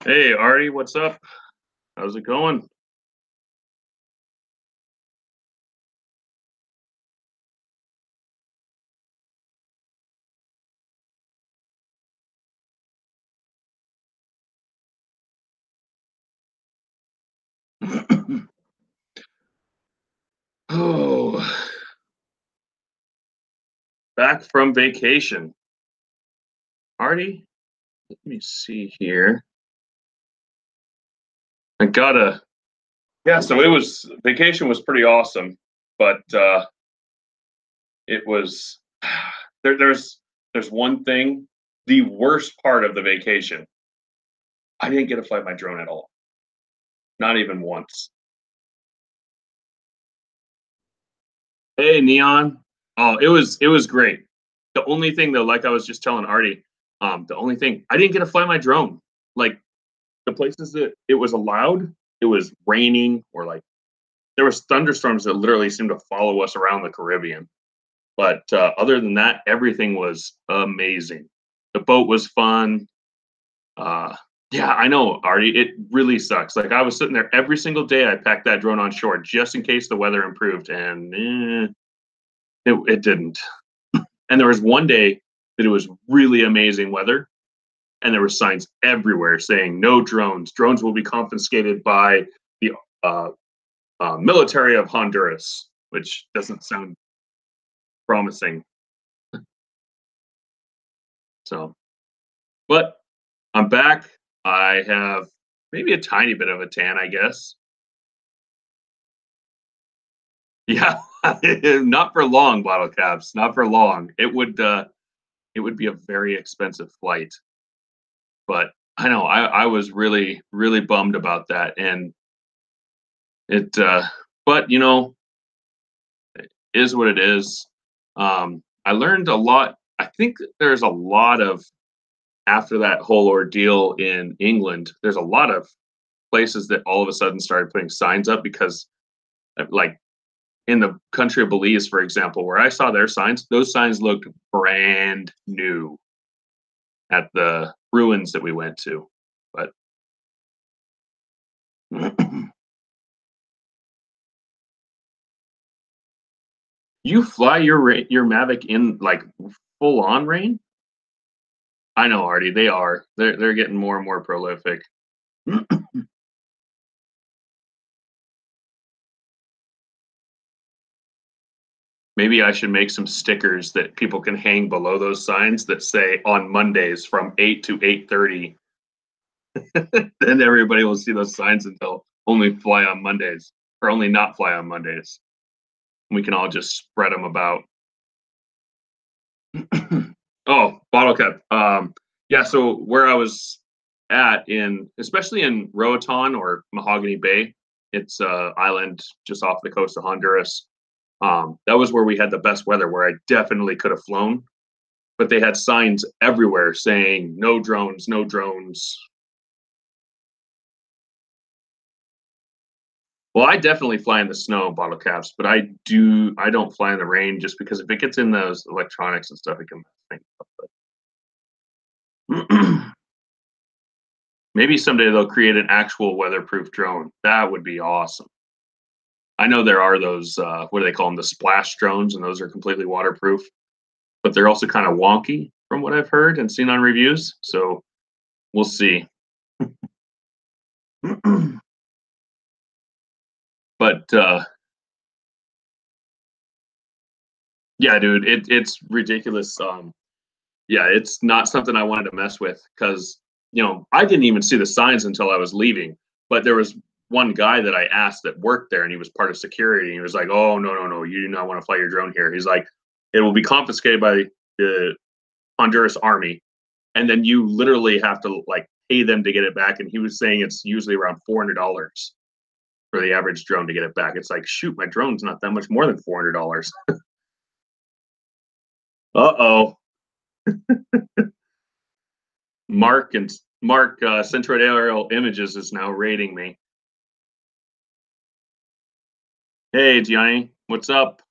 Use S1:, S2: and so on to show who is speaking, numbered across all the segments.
S1: Hey, Artie, what's up? How's it going? Oh, back from vacation. Artie, let me see here. I gotta, yeah, so vacation was pretty awesome, but it was, there's one thing, the worst part of the vacation. I didn't get to fly my drone at all, not even once. Hey, Neon. Oh, it was great. The only thing though, like I was just telling Artie, the only thing I didn't get to fly my drone. Like the places that it was allowed, it was raining or like there was thunderstorms that literally seemed to follow us around the Caribbean. But other than that, everything was amazing. The boat was fun. Uh, yeah, I know, Artie. It really sucks. Like I was sitting there every single day. I packed that drone on shore just in case the weather improved, and it didn't. And there was one day that it was really amazing weather, and there were signs everywhere saying no drones. Drones will be confiscated by the uh, military of Honduras, which doesn't sound promising. So, but I'm back. I have maybe a tiny bit of a tan, I guess. Yeah, not for long, bottle caps. Not for long. It would be a very expensive flight, but I know I was really bummed about that, and it. But is what it is. I learned a lot. I think there's a lot of after that whole ordeal in England. There's a lot of places that all of a sudden started putting signs up because, like in the country of Belize, for example, where I saw their signs, those signs looked brand new at the ruins that we went to. But you fly your Mavic in like full on rain? I know, Artie. They are. They're getting more and more prolific. Maybe I should make some stickers that people can hang below those signs that say on Mondays from 8 to 8:30. Then everybody will see those signs and they'll only fly on Mondays or only not fly on Mondays. We can all just spread them about. Oh, bottle cap. Yeah, so where I was at in especially in Roatan or Mahogany Bay, it's a island just off the coast of Honduras. That was where we had the best weather, where I definitely could have flown, but they had signs everywhere saying no drones, no drones. Well, I definitely fly in the snow, bottle caps, but I don't fly in the rain just because if it gets in those electronics and stuff, it can mess things up. Maybe someday they'll create an actual weatherproof drone. That would be awesome. I know there are those what do they call them, the splash drones, and those are completely waterproof, but they're also kind of wonky from what I've heard and seen on reviews. So we'll see. But yeah, dude, it's ridiculous. Yeah, it's not something I wanted to mess with because I didn't even see the signs until I was leaving. But there was one guy that I asked that worked there, and he was part of security. And he was like, "Oh no, no, no, you do not want to fly your drone here." He's like, "It will be confiscated by the Honduras army, and then you literally have to like pay them to get it back." And he was saying it's usually around $400 for the average drone to get it back. It's like, shoot, my drone's not that much more than $400. Uh-oh. Mark Centroid Aerial Images is now rating me. Hey Gianni, what's up?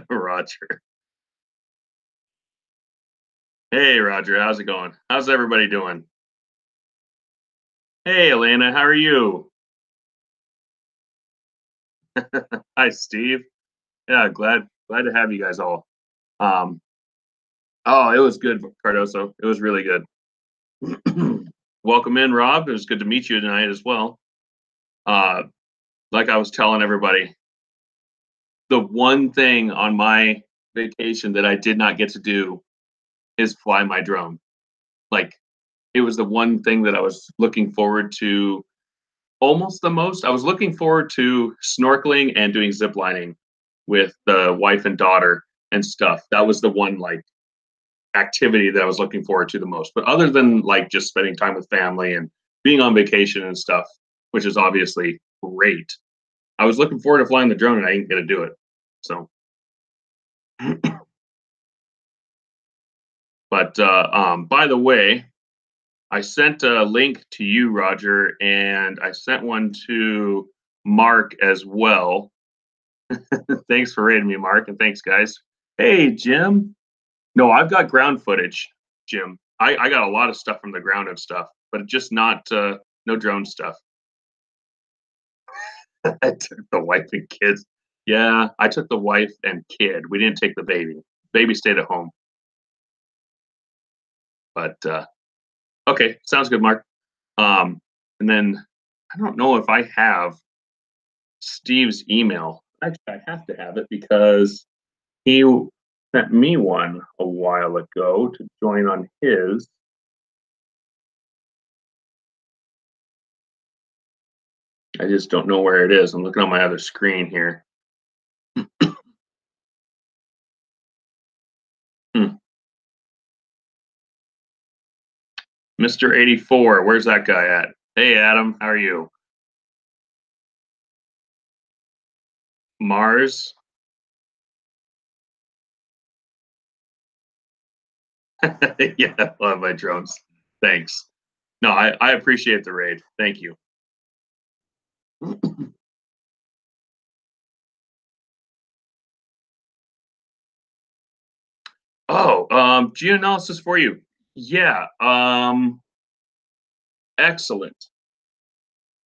S1: Roger. Hey, Roger. How's it going? How's everybody doing? Hey, Elena. How are you? Hi, Steve. Yeah, glad to have you guys all. Um, oh, it was good, Cardoso. It was really good. Welcome in, Rob. It was good to meet you tonight as well. Uh, like I was telling everybody, the one thing on my vacation that I did not get to do is fly my drone. Like, it was the one thing that I was looking forward to almost the most. I was looking forward to snorkeling and doing zip lining with the wife and daughter and stuff. That was the one like activity that I was looking forward to the most. But other than like just spending time with family and being on vacation and stuff, which is obviously great, I was looking forward to flying the drone and I didn't get to do it. So, but by the way, I sent a link to you, Roger, and I sent one to Mark as well. Thanks for rating me, Mark, and thanks, guys. Hey, Jim. No, I've got ground footage, Jim. I got a lot of stuff from the ground and stuff, but just not no drone stuff. I took the wife and kids. Yeah, I took the wife and kid. We didn't take the baby. Baby stayed at home. But okay, sounds good, Mark. And then I don't know if I have Steve's email. Actually, I have to have it because he sent me one a while ago to join on his. I just don't know where it is. I'm looking on my other screen here. Hmm. Mr. 84, where's that guy at? Hey, Adam, how are you? Mars? Yeah, I love my drones. Thanks. No, I appreciate the raid. Thank you. Oh, geoanalysis for you. Yeah, excellent.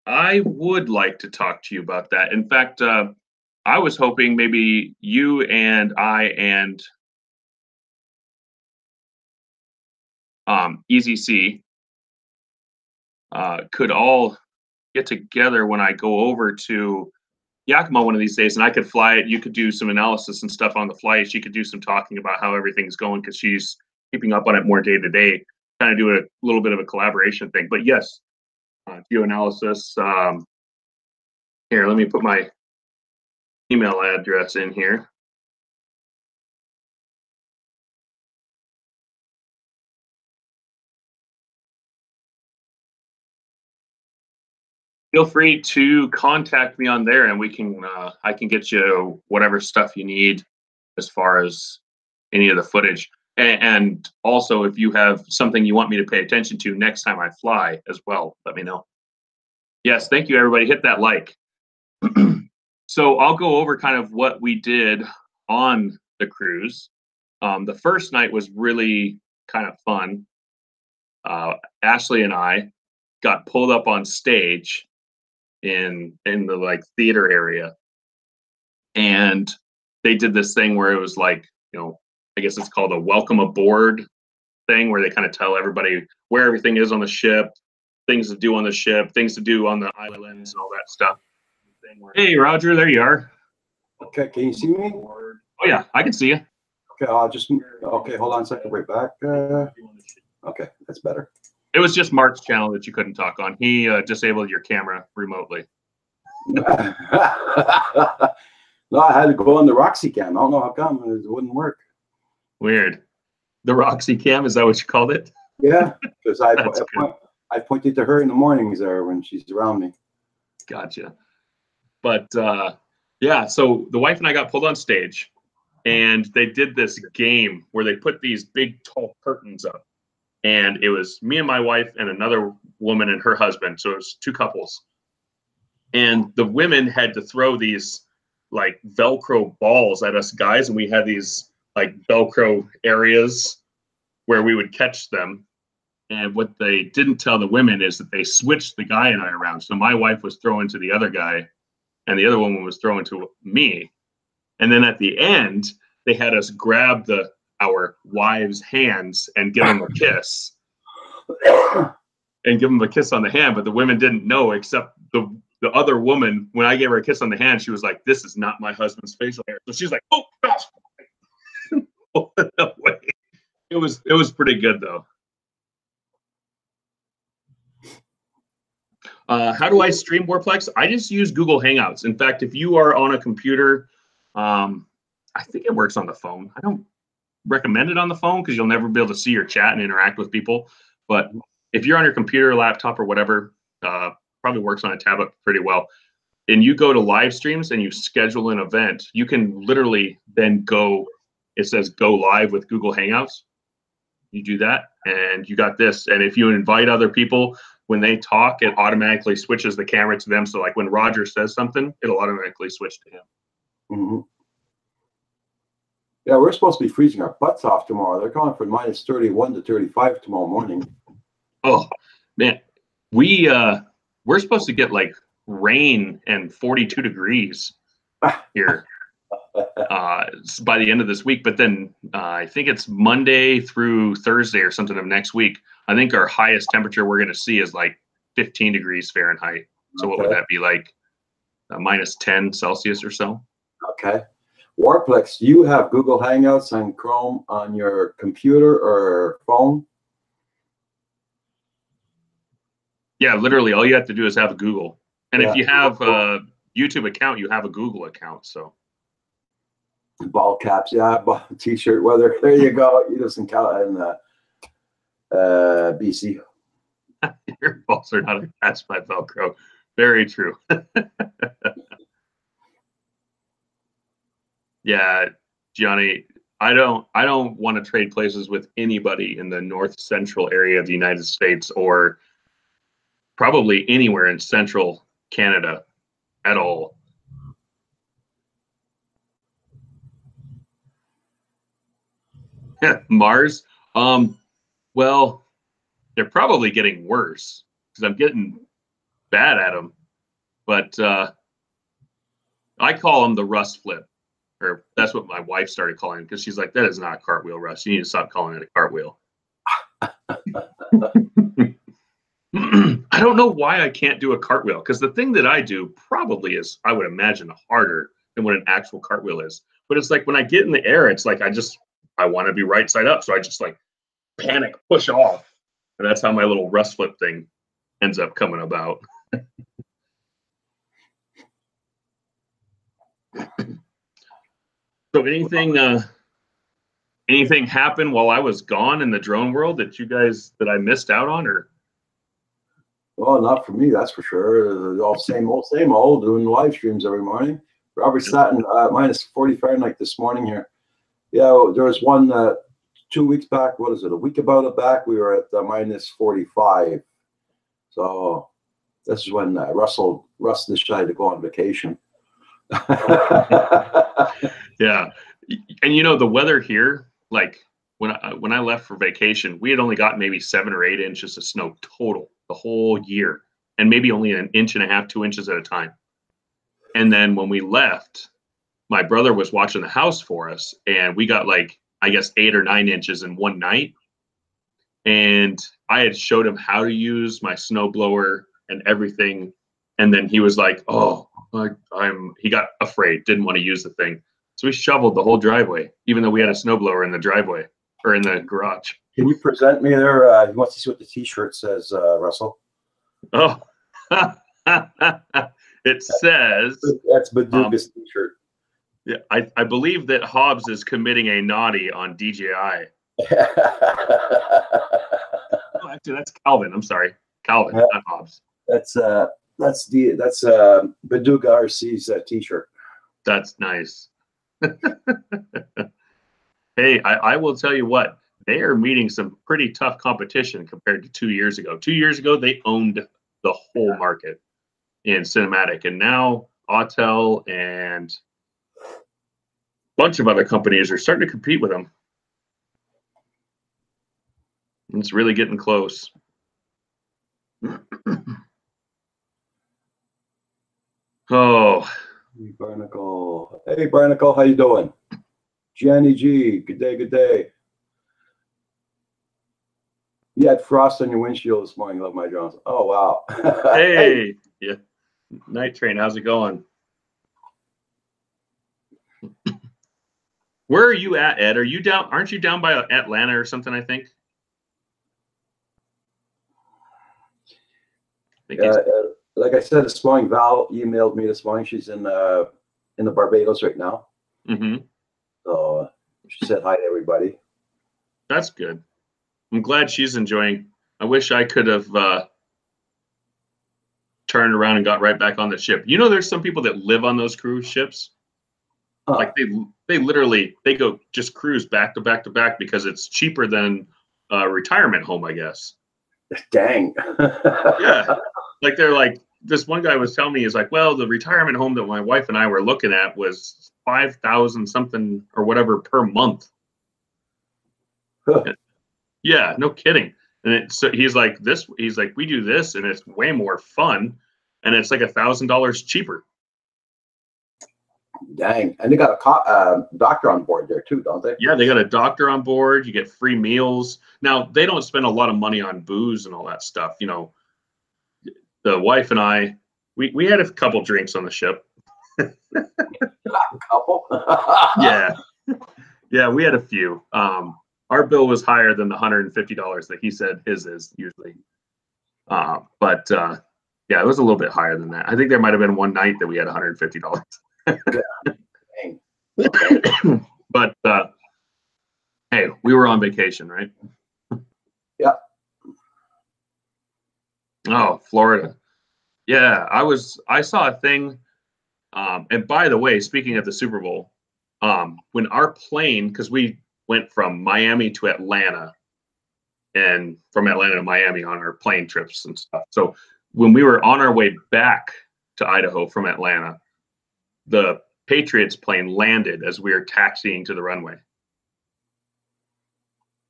S1: I would like to talk to you about that. In fact, I was hoping maybe you and I and Easy C could all get together when I go over to Yakima one of these days, and I could fly it. You could do some analysis and stuff on the flight. She could do some talking about how everything's going because she's keeping up on it more day to day. Kind of do a little bit of a collaboration thing. But yes, geoanalysis. Here, let me put my email address in here. Feel free to contact me on there, and we can I can get you whatever stuff you need as far as any of the footage. And also, if you have something you want me to pay attention to next time I fly as well, let me know. Yes, thank you, everybody. Hit that like. So I'll go over kind of what we did on the cruise. The first night was really kind of fun. Ashley and I got pulled up on stage in the like theater area, and they did this thing where it was like, I guess it's called a welcome aboard thing, where they kind of tell everybody where everything is on the ship, things to do on the ship, things to do on the islands, and all that stuff. Hey, Roger, there you are.
S2: Okay, can you see me?
S1: Oh yeah, I can see you.
S2: Okay, okay, hold on a second, right back. Okay, that's better.
S1: It was just Mark's channel that you couldn't talk on. He disabled your camera remotely.
S2: No, I had to go on the Roxy cam. I don't know how come it wouldn't work.
S1: Weird. The Roxy cam, is that what you called it?
S2: Yeah, because I pointed to her in the mornings there when she's around me.
S1: Gotcha. But yeah, so the wife and I got pulled on stage, and they did this game where they put these big tall curtains up, and it was me and my wife and another woman and her husband, so it was two couples, and the women had to throw these like Velcro balls at us guys, and we had these like Velcro areas where we would catch them. And what they didn't tell the women is that they switched the guy and I around. So my wife was throwing to the other guy, and the other woman was throwing to me. And then at the end, they had us grab our wives' hands and give them a kiss. And give them a kiss on the hand, but the women didn't know, except the other woman. When I gave her a kiss on the hand, she was like, "This is not my husband's facial hair." So she's like, "Oh gosh!" It was pretty good though. How do I stream Warplex? I just use Google Hangouts. In fact, if you are on a computer, I think it works on the phone. I don't recommend it on the phone because you'll never be able to see your chat and interact with people. But if you're on your computer, laptop, or whatever, probably works on a tablet pretty well. And you go to live streams and you schedule an event, you can literally then go, it says go live with Google Hangouts. You do that and you got this. And if you invite other people, when they talk, it automatically switches the camera to them. So like when Roger says something, it'll automatically switch to him.
S2: Mm-hmm. Yeah, we're supposed to be freezing our butts off tomorrow. They're going from minus 31 to 35 tomorrow morning.
S1: Oh man, we're supposed to get like rain and 42 degrees here by the end of this week. But then I think it's Monday through Thursday or something of next week. I think our highest temperature we're going to see is like 15 degrees Fahrenheit. So what would that be, like minus 10 Celsius or so?
S2: Okay. Warplex, do you have Google Hangouts and Chrome on your computer or phone?
S1: Yeah, literally all you have to do is have a Google. And if you have a YouTube account, you have a Google account. So
S2: ball caps, yeah, t-shirt weather. There you go. You just in BC.
S1: Your balls are not attached by Velcro. Very true. Yeah, Gianni, I don't want to trade places with anybody in the north central area of the United States or probably anywhere in central Canada at all. Mars, well, they're probably getting worse because I'm getting bad at them. But I call them the Rust flip, or that's what my wife started calling it because she's like, "That is not a cartwheel, Russ. You need to stop calling it a cartwheel." I don't know why I can't do a cartwheel because the thing that I do probably is, I would imagine, harder than what an actual cartwheel is. But it's like when I get in the air, it's like I want to be right side up, so I just like panic, push off, and that's how my little Rust flip thing ends up coming about. So anything happened while I was gone in the drone world that I missed out on, or?
S2: Well, not for me, that's for sure. All same old, doing live streams every morning. Robert sat in minus 40 Fahrenheit this morning here. Yeah, there was one 2 weeks back. What is it? A week about it back. We were at minus 45. So this is when Russ decided to go on vacation.
S1: Yeah, and you know the weather here, like when I left for vacation, we had only got maybe 7 or 8 inches of snow total the whole year, and maybe only 1.5 inches, 2 inches at a time. And then when we left, my brother was watching the house for us, and we got like, I guess, 8 or 9 inches in one night. And I had showed him how to use my snowblower and everything, and then he was like, "Oh, he got afraid, didn't want to use the thing." So we shoveled the whole driveway, even though we had a snowblower in the driveway or in the garage.
S2: Can you present me there? He wants to see what the T-shirt says, Russell.
S1: Oh, it says
S2: that's Baduga's T-shirt.
S1: Yeah, I believe that Hobbs is committing a naughty on DJI. Oh, actually, that's Calvin. I'm sorry, Calvin, not Hobbs.
S2: That's Baduga RC's T-shirt.
S1: That's nice. Hey, I will tell you what, they are meeting some pretty tough competition compared to 2 years ago. 2 years ago, they owned the whole market in cinematic, and now Autel and a bunch of other companies are starting to compete with them. It's really getting close. Oh,
S2: Barnacle. Hey, Barnacle, how you doing? Jenny G, good day, good day. You had frost on your windshield this morning, Love My Jones. Oh, wow.
S1: hey, yeah. Night Train, how's it going? Where are you at, Ed? Are you down? Aren't you down by Atlanta or something? I think.
S2: Like I said this morning, Val emailed me this morning. She's in the Barbados right now.
S1: Mm-hmm.
S2: So she said hi to everybody.
S1: That's good. I'm glad she's enjoying. I wish I could have turned around and got right back on the ship. You know, there's some people that live on those cruise ships. Like they literally they go just cruise back to back to back because it's cheaper than a retirement home, I guess.
S2: Dang.
S1: Yeah. Like they're like, this one guy was telling me, is like, well, the retirement home that my wife and I were looking at was 5,000 something or whatever per month.
S2: Huh.
S1: Yeah, no kidding. And so he's like, we do this and it's way more fun, and it's like $1,000 cheaper.
S2: Dang. And they got a doctor on board there too, don't they?
S1: Yeah, they got a doctor on board. You get free meals. Now, they don't spend a lot of money on booze and all that stuff. You know, the wife and I, we had a couple drinks on the ship.
S2: A couple?
S1: Yeah. Yeah, we had a few. Our bill was higher than the $150 that he said his is usually. But yeah, it was a little bit higher than that. I think there might have been one night that we had $150. But hey, we were on vacation, right?
S2: Yeah.
S1: Oh, Florida. Yeah, I saw a thing. And by the way, speaking of the Super Bowl, when our plane, because we went from Miami to Atlanta and from Atlanta to Miami on our plane trips and stuff. So when we were on our way back to Idaho from Atlanta, the Patriots plane landed as we were taxiing to the runway.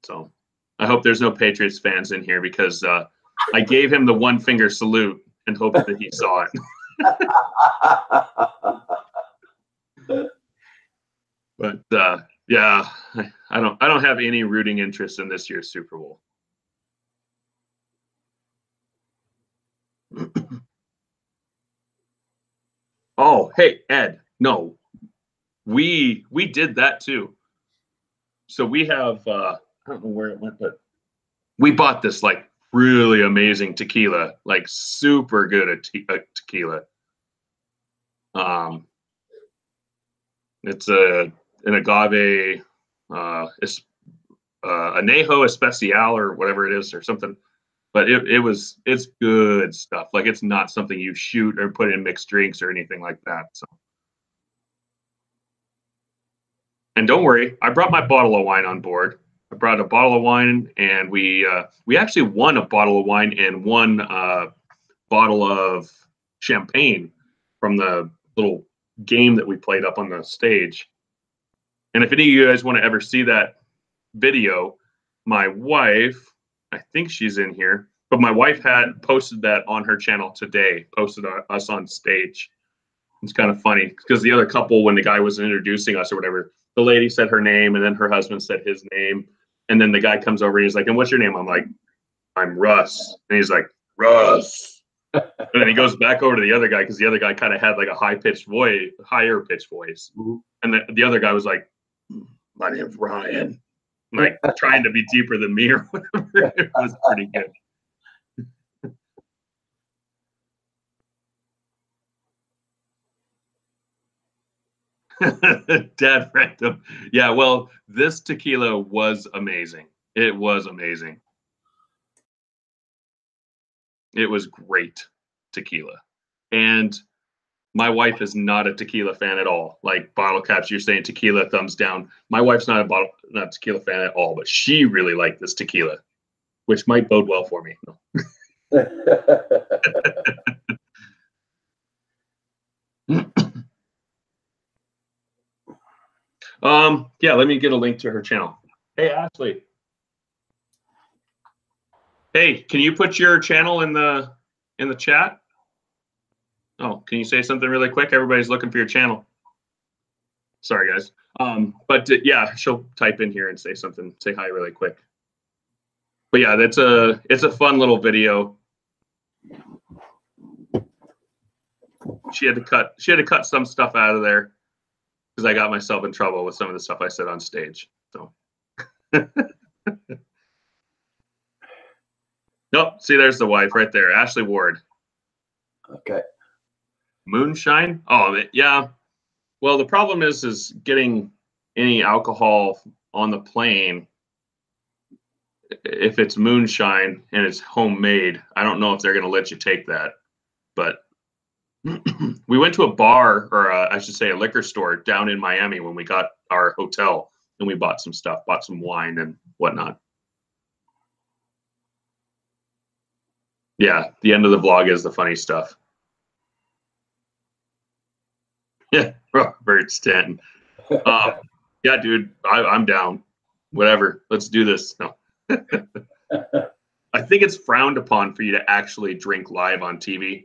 S1: So I hope there's no Patriots fans in here because I gave him the one finger salute and hoped that he saw it. But yeah, I don't have any rooting interest in this year's Super Bowl. Oh, hey, Ed. No, we did that too. So we have I don't know where it went, but we bought this like really amazing tequila, like super good at tequila. It's an agave, anejo especial or whatever it is or something. But it's good stuff. Like it's not something you shoot or put in mixed drinks or anything like that. So, and don't worry, I brought my bottle of wine on board. I brought a bottle of wine, and we actually won a bottle of wine and one bottle of champagne from the little game that we played up on the stage. And if any of you guys want to ever see that video, my wife, I think she's in here, but my wife had posted that on her channel today, posted us on stage. It's kind of funny because the other couple, when the guy was introducing us or whatever, the lady said her name and then her husband said his name. And then the guy comes over and he's like, and what's your name? I'm like, I'm Russ. And he's like, Russ. And then he goes back over to the other guy because the other guy kind of had like a higher pitched voice. Mm-hmm. And the other guy was like, my name's Ryan. Like trying to be deeper than me or whatever. It was pretty good. Dad random. Yeah, well, this tequila was amazing. It was amazing. It was great tequila. And my wife is not a tequila fan at all. Like bottle caps, you're saying tequila, thumbs down. My wife's not a tequila fan at all, but she really liked this tequila, which might bode well for me. Yeah, let me get a link to her channel. Hey, Ashley. Hey, can you put your channel in the chat? Oh, can you say something really quick? Everybody's looking for your channel. Sorry, guys. But yeah, she'll type in here and say something, say hi really quick. But yeah, it's a fun little video. She had to cut some stuff out of there because I got myself in trouble with some of the stuff I said on stage. So nope, see there's the wife right there, Ashley Ward.
S2: Okay.
S1: Moonshine? Oh yeah. Well, the problem is getting any alcohol on the plane. If it's moonshine and it's homemade, I don't know if they're going to let you take that. But we went to a bar, or I should say a liquor store down in Miami when we got our hotel, and we bought some stuff, bought some wine and whatnot. Yeah, the end of the vlog is the funny stuff. Yeah, Robert Stanton. Yeah, dude, I'm down. Whatever, let's do this. No. I think it's frowned upon for you to actually drink live on TV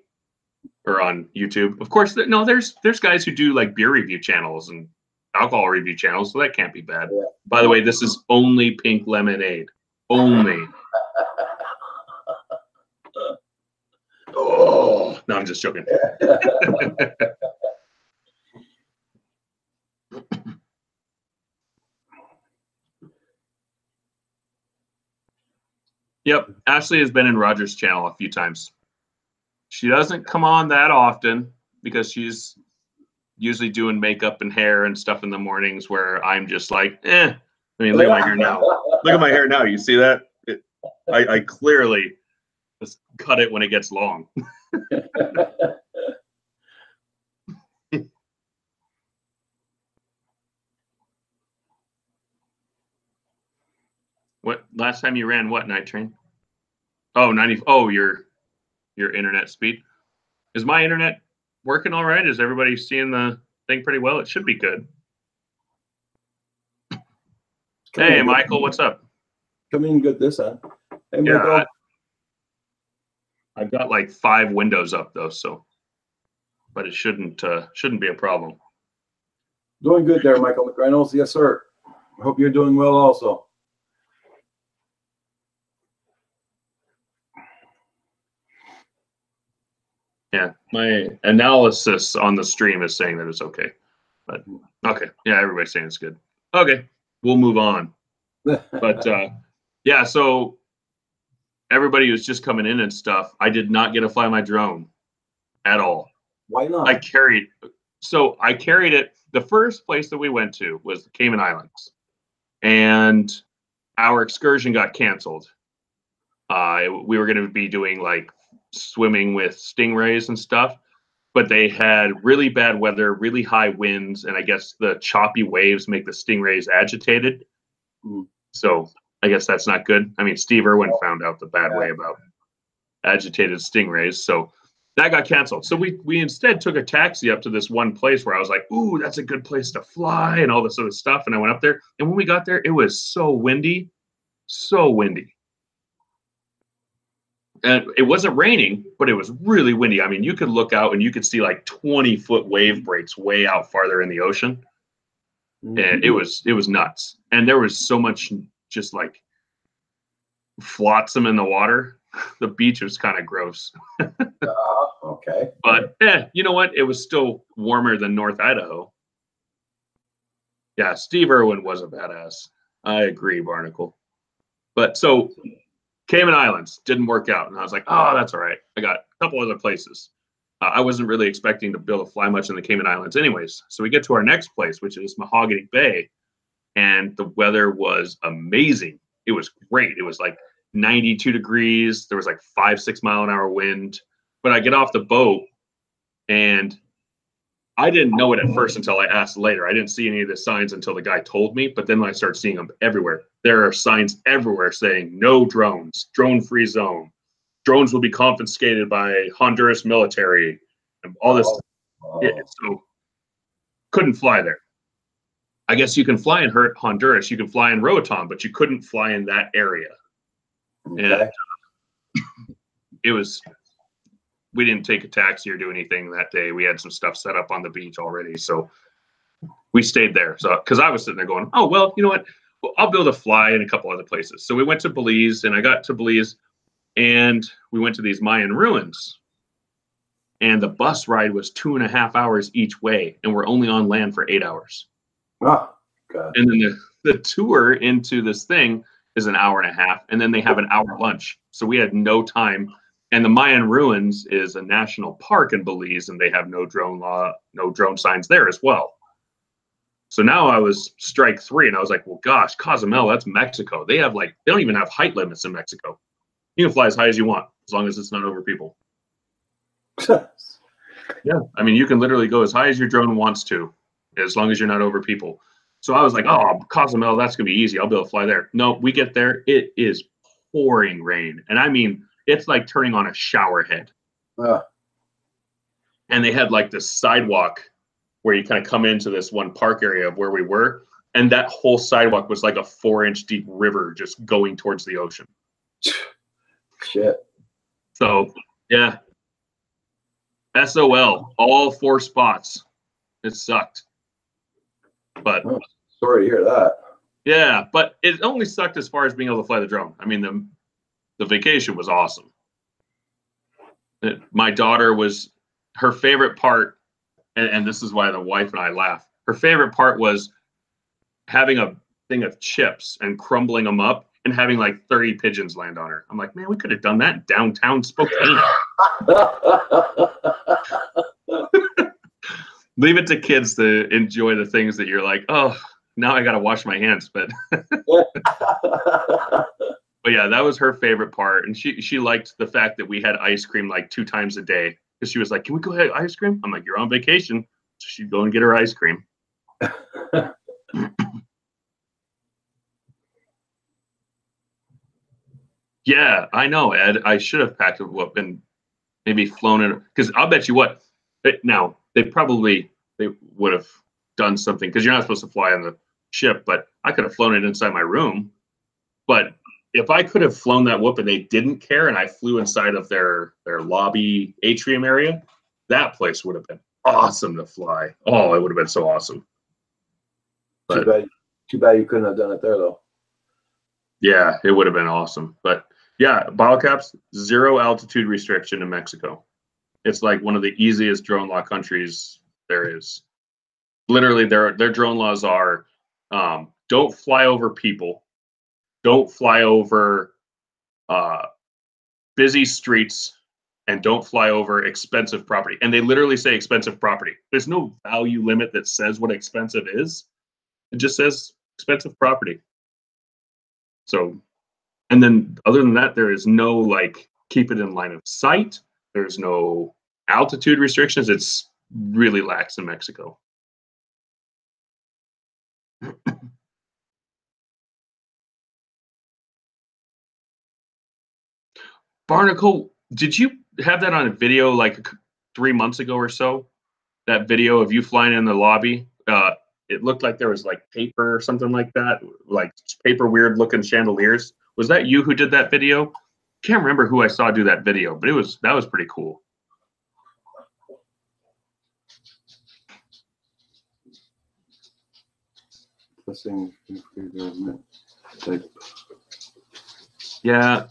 S1: or on YouTube. Of course, no, there's guys who do like beer review channels and alcohol review channels, so that can't be bad. Yeah. By the way, this is only pink lemonade. Only. Oh, no, I'm just joking. Yep, Ashley has been in Roger's channel a few times. She doesn't come on that often because she's usually doing makeup and hair and stuff in the mornings where I'm just like, eh. I mean, look at my hair now. Look at my hair now. You see that? I clearly just cut it when it gets long. What last time you ran what night train? Oh, 90. Oh, your internet speed. Is my internet working all right? Is everybody seeing the thing pretty well? It should be good. Hey, Michael, what's up?
S2: Coming in good this end. Hey, Michael. Yeah,
S1: I've got like 5 windows up though, so but it shouldn't be a problem.
S2: Doing good there, Michael McReynolds. Yes, sir. I hope you're doing well also.
S1: Yeah, my analysis on the stream is saying that it's okay. But okay, yeah, everybody's saying it's good. Okay, we'll move on. But yeah, so everybody was just coming in and stuff. I did not get to fly my drone at all.
S2: Why not?
S1: I carried it. The first place that we went to was the Cayman Islands, and our excursion got canceled. We were going to be doing like swimming with stingrays and stuff, but they had really bad weather, really high winds, and I guess the choppy waves make the stingrays agitated. So I guess that's not good. I mean, Steve Irwin found out the bad way about agitated stingrays, so that got canceled. So we instead took a taxi up to this one place where I was like, ooh, that's a good place to fly and all this other stuff. And I went up there, and when we got there, it was so windy, so windy. And it wasn't raining, but it was really windy. I mean, you could look out and you could see like 20-foot wave breaks way out farther in the ocean. And it was nuts. And there was so much just like flotsam in the water. The beach was kind of gross.
S2: Okay.
S1: But you know what? It was still warmer than North Idaho. Yeah, Steve Irwin was a badass. I agree, Barnacle. But so Cayman Islands didn't work out. And I was like, oh, that's all right. I got a couple other places. I wasn't really expecting to be able to fly much in the Cayman Islands anyways. So we get to our next place, which is Mahogany Bay. And the weather was amazing. It was great. It was like 92 degrees. There was like 5-6 mile an hour wind. But I get off the boat and I didn't know it at first until I asked later. I didn't see any of the signs until the guy told me, but then I started seeing them everywhere. There are signs everywhere saying no drones, drone-free zone. Drones will be confiscated by Honduras military and all this. So couldn't fly there. I guess you can fly in Honduras, you can fly in Roatan, but you couldn't fly in that area. Okay. And it was. We didn't take a taxi or do anything that day. We had some stuff set up on the beach already, so we stayed there. So because I was sitting there going, oh well, you know what? Well, I'll be able to fly in a couple other places. So we went to Belize, and I got to Belize, and we went to these Mayan ruins. And the bus ride was 2.5 hours each way, and we're only on land for 8 hours.
S2: Oh, God.
S1: And then the tour into this thing is an hour and a half, and then they have an hour lunch. So we had no time. And the Mayan ruins is a national park in Belize, and they have no drone law, no drone signs there as well. So now I was strike three, and I was like, well, gosh, Cozumel, that's Mexico. They don't even have height limits in Mexico. You can fly as high as you want, as long as it's not over people. Yeah, I mean, you can literally go as high as your drone wants to, as long as you're not over people. So I was like, oh, Cozumel, that's going to be easy. I'll be able to fly there. No, we get there. It is pouring rain. And I mean, it's like turning on a shower head. And they had like this sidewalk where you kind of come into this one park area of where we were. And that whole sidewalk was like a 4-inch deep river just going towards the ocean.
S2: Shit.
S1: So, yeah. SOL, all 4 spots. It sucked. But
S2: sorry to hear that.
S1: Yeah, but it only sucked as far as being able to fly the drone. I mean, the vacation was awesome. My daughter was her favorite part, and this is why the wife and I laugh. Her favorite part was having a thing of chips and crumbling them up and having like 30 pigeons land on her. I'm like, man, we could have done that in downtown Spokane. Leave it to kids to enjoy the things that you're like, oh, now I got to wash my hands. But but yeah, that was her favorite part. And she liked the fact that we had ice cream like 2 times a day. Because she was like, can we go get ice cream? I'm like, you're on vacation. So she'd go and get her ice cream. Yeah, I know, Ed. I should have packed a whoop and maybe flown it. Because I'll bet you what. Now, they would have done something. Because you're not supposed to fly on the ship. But I could have flown it inside my room. But if I could have flown that whoop and they didn't care and I flew inside of their lobby atrium area, that place would have been awesome to fly. Oh, it would have been so awesome. But,
S2: too bad you couldn't have done it there, though.
S1: Yeah, it would have been awesome. But yeah, bottle caps, 0 altitude restriction in Mexico. It's like one of the easiest drone law countries there is. Literally, their drone laws are don't fly over people. Don't fly over busy streets, and don't fly over expensive property. And they literally say expensive property. There's no value limit that says what expensive is. It just says expensive property. So, and then other than that, there is no like keep it in line of sight. There's no altitude restrictions. It's really lax in Mexico. Barnacle, did you have that on a video like 3 months ago or so? That video of you flying in the lobby? It looked like there was like paper or something like that, like paper weird looking chandeliers. Was that you who did that video? Can't remember who I saw do that video, but that was pretty cool. Yeah,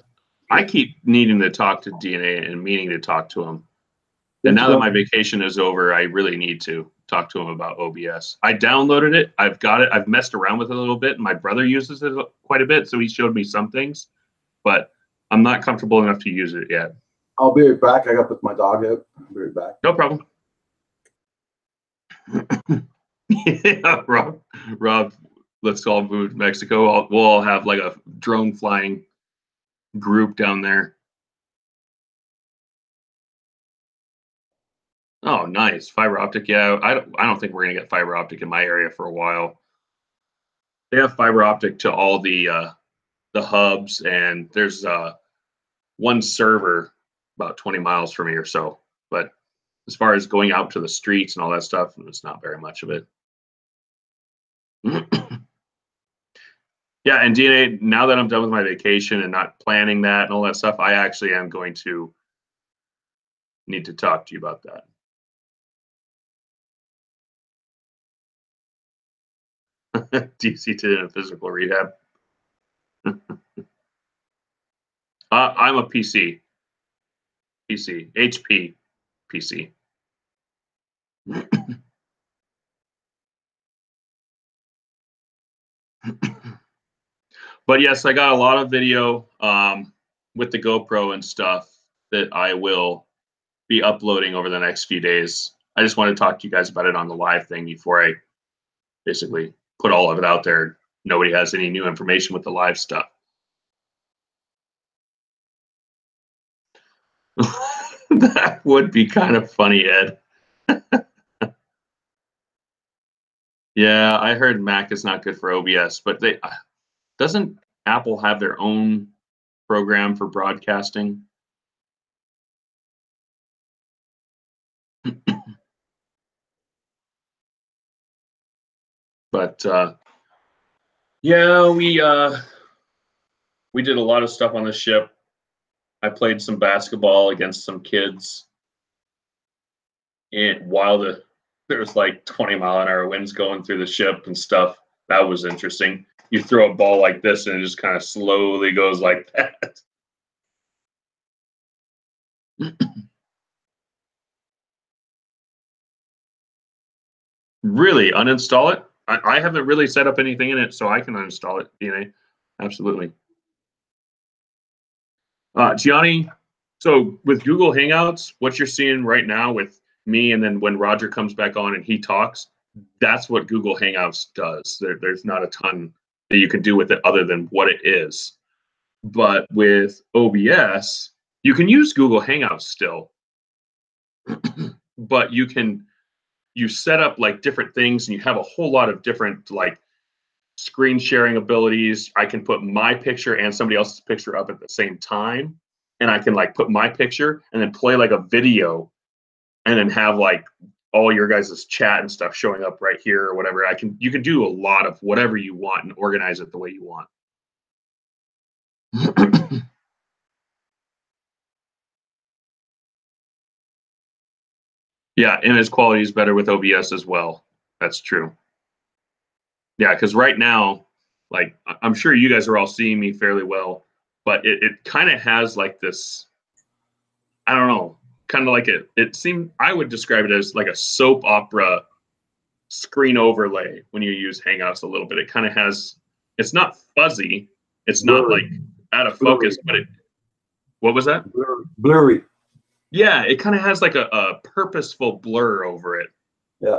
S1: I keep needing to talk to DNA and meaning to talk to him. And now that my vacation is over, I really need to talk to him about OBS. I downloaded it. I've got it. I've messed around with it a little bit. My brother uses it quite a bit, so he showed me some things. But I'm not comfortable enough to use it yet.
S2: I'll be right back. I got to put my dog out. I'll be right back.
S1: No problem. Yeah, Rob, let's all move to Mexico. We'll all have like a drone flying group down there. Oh, nice. Fiber optic. Yeah, I don't think we're going to get fiber optic in my area for a while. They have fiber optic to all the hubs, and there's one server about 20 miles from me or so. But as far as going out to the streets and all that stuff, it's not very much of it. Yeah, and DNA, now that I'm done with my vacation and not planning that and all that stuff, I actually am going to need to talk to you about that. DC to in physical rehab. I'm a PC. HP, PC. But yes, I got a lot of video with the GoPro and stuff that I will be uploading over the next few days. I just want to talk to you guys about it on the live thing before I basically put all of it out there. Nobody has any new information with the live stuff. That would be kind of funny, Ed. Yeah, I heard Mac is not good for OBS, but doesn't Apple have their own program for broadcasting? But yeah, we did a lot of stuff on the ship. I played some basketball against some kids, and while there was like 20-mile-an-hour winds going through the ship and stuff. That was interesting. You throw a ball like this, and it just kind of slowly goes like that. Really, uninstall it? I haven't really set up anything in it, so I can uninstall it. DNA, absolutely. Gianni, so with Google Hangouts, what you're seeing right now with me, and then when Roger comes back on and he talks, that's what Google Hangouts does. There's not a ton that you can do with it other than what it is. But with OBS, you can use Google Hangouts still, but you set up like different things, and you have a whole lot of different like screen sharing abilities. I can put my picture and somebody else's picture up at the same time, and I can like put my picture and then play like a video, and then have like all your guys' chat and stuff showing up right here or whatever. You can do a lot of whatever you want and organize it the way you want. Yeah, image quality is better with OBS as well. That's true. Yeah, because right now, like I'm sure you guys are all seeing me fairly well, but it kind of has like this, I don't know, kind of like it seemed, I would describe it as like a soap opera screen overlay when you use Hangouts a little bit. It kind of has, it's not fuzzy, it's not like out of focus, but what was that?
S2: Blurry.
S1: Yeah, it kind of has like a purposeful blur over it.
S2: Yeah.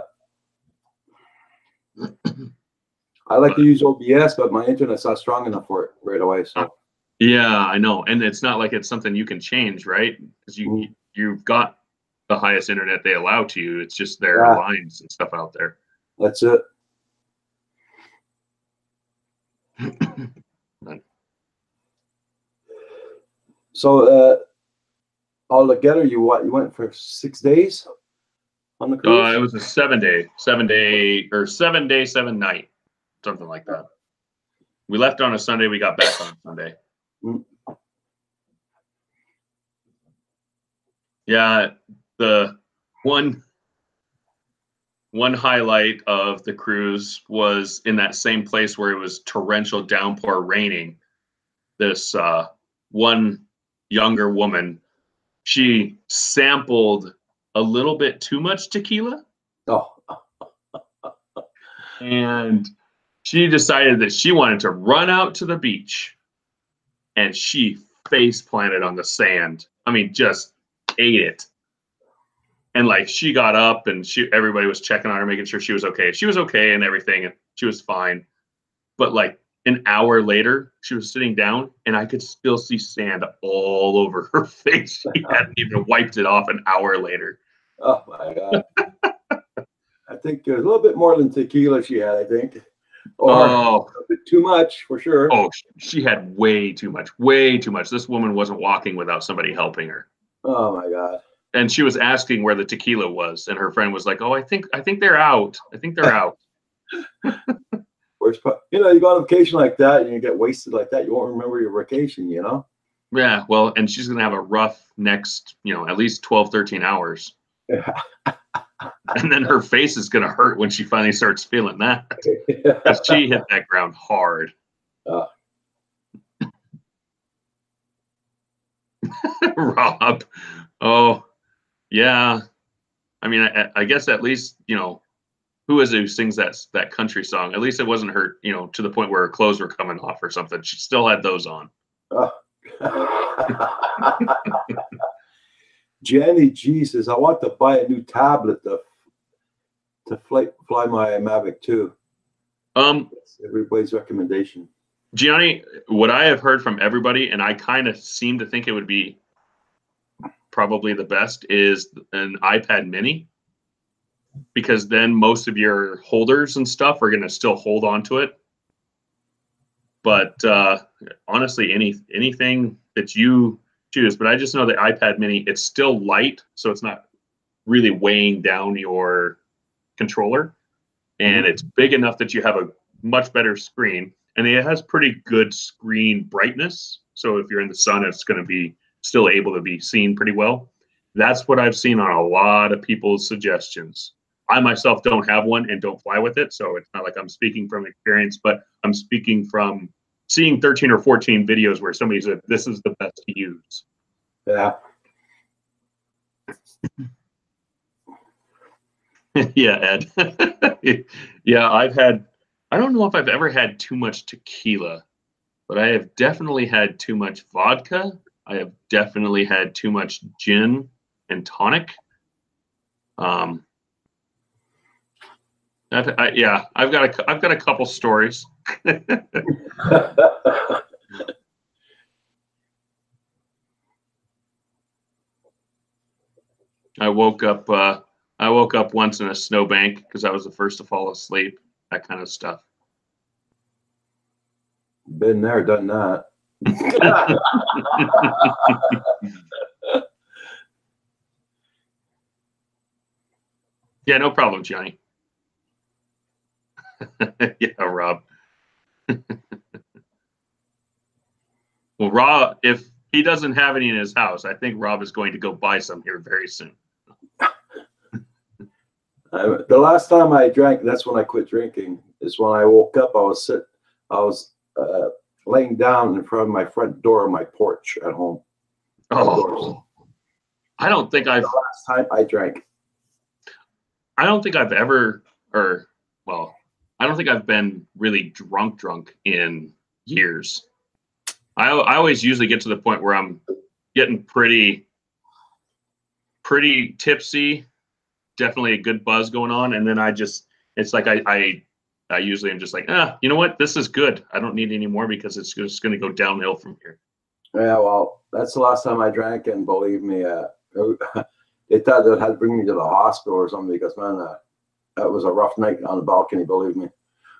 S2: I like to use OBS, but my internet's not strong enough for it right away. So.
S1: Yeah, I know, and it's not like it's something you can change, right? Because you've got the highest internet they allow to you. It's just their lines and stuff out there.
S2: That's it. So altogether, you went for 6 days on the cruise?
S1: It was a 7-day, 7-night, something like that. We left on a Sunday. We got back on a Sunday. Yeah, the one highlight of the cruise was in that same place where it was torrential downpour raining. This one younger woman, she sampled a little bit too much tequila.
S2: Oh.
S1: And she decided that she wanted to run out to the beach, and she face planted on the sand. I mean, just ate it. And like she got up, and everybody was checking on her, making sure she was okay. She was okay and everything, and she was fine. But like an hour later, she was sitting down, and I could still see sand all over her face. She hadn't even wiped it off an hour later.
S2: Oh my God. I think there's a little bit more than tequila she had, I think. Or a bit too much, for sure.
S1: Oh, she had way too much, way too much. This woman wasn't walking without somebody helping her.
S2: Oh my God.
S1: And she was asking where the tequila was, and her friend was like, "Oh, I think they're out. I think they're out."
S2: You know, you go on vacation like that and you get wasted like that, you won't remember your vacation, you know?
S1: Yeah, well, and she's going to have a rough next, at least 12, 13 hours.
S2: Yeah.
S1: And then her face is going to hurt when she finally starts feeling that. Because she hit that ground hard. Rob. Oh, yeah. I mean, I guess at least, who is it who sings that country song? At least it wasn't her, to the point where her clothes were coming off or something. She still had those on.
S2: Jenny G says, I want to buy a new tablet to fly my Mavic 2. That's everybody's recommendation.
S1: Gianni, what I have heard from everybody, and I kind of seem to think it would be probably the best, is an iPad mini. Because then most of your holders and stuff are going to still hold on to it. But honestly, anything that you choose. But I just know the iPad mini, it's still light, so it's not really weighing down your controller. And it's big enough that you have a much better screen. And it has pretty good screen brightness. So if you're in the sun, it's going to be still able to be seen pretty well. That's what I've seen on a lot of people's suggestions. I myself don't have one and don't fly with it, so it's not like I'm speaking from experience, but I'm speaking from seeing 13 or 14 videos where somebody said, this is the best to use.
S2: Yeah.
S1: Yeah, Ed. Yeah, I don't know if I've ever had too much tequila, but I have definitely had too much vodka. I have definitely had too much gin and tonic. I've got a couple stories. I woke up once in a snowbank because I was the first to fall asleep. That kind of stuff.
S2: Been there, done that.
S1: Yeah, no problem, Johnny. Yeah, Rob. Well, Rob, if he doesn't have any in his house, I think Rob is going to go buy some here very soon.
S2: The last time I drank, that's when I quit drinking. Is when I woke up. I was laying down in front of my front door of my porch at home.
S1: Oh, I don't think
S2: the last time I drank.
S1: I don't think I've ever, I don't think I've been really drunk in years. I always usually get to the point where I'm getting pretty tipsy, definitely a good buzz going on, and then it's like I usually am just like, you know what, this is good. I don't need any more because it's just going to go downhill from here.
S2: Yeah, well, that's the last time I drank, and believe me, they thought they had to bring me to the hospital or something because, man, that was a rough night on the balcony, believe me.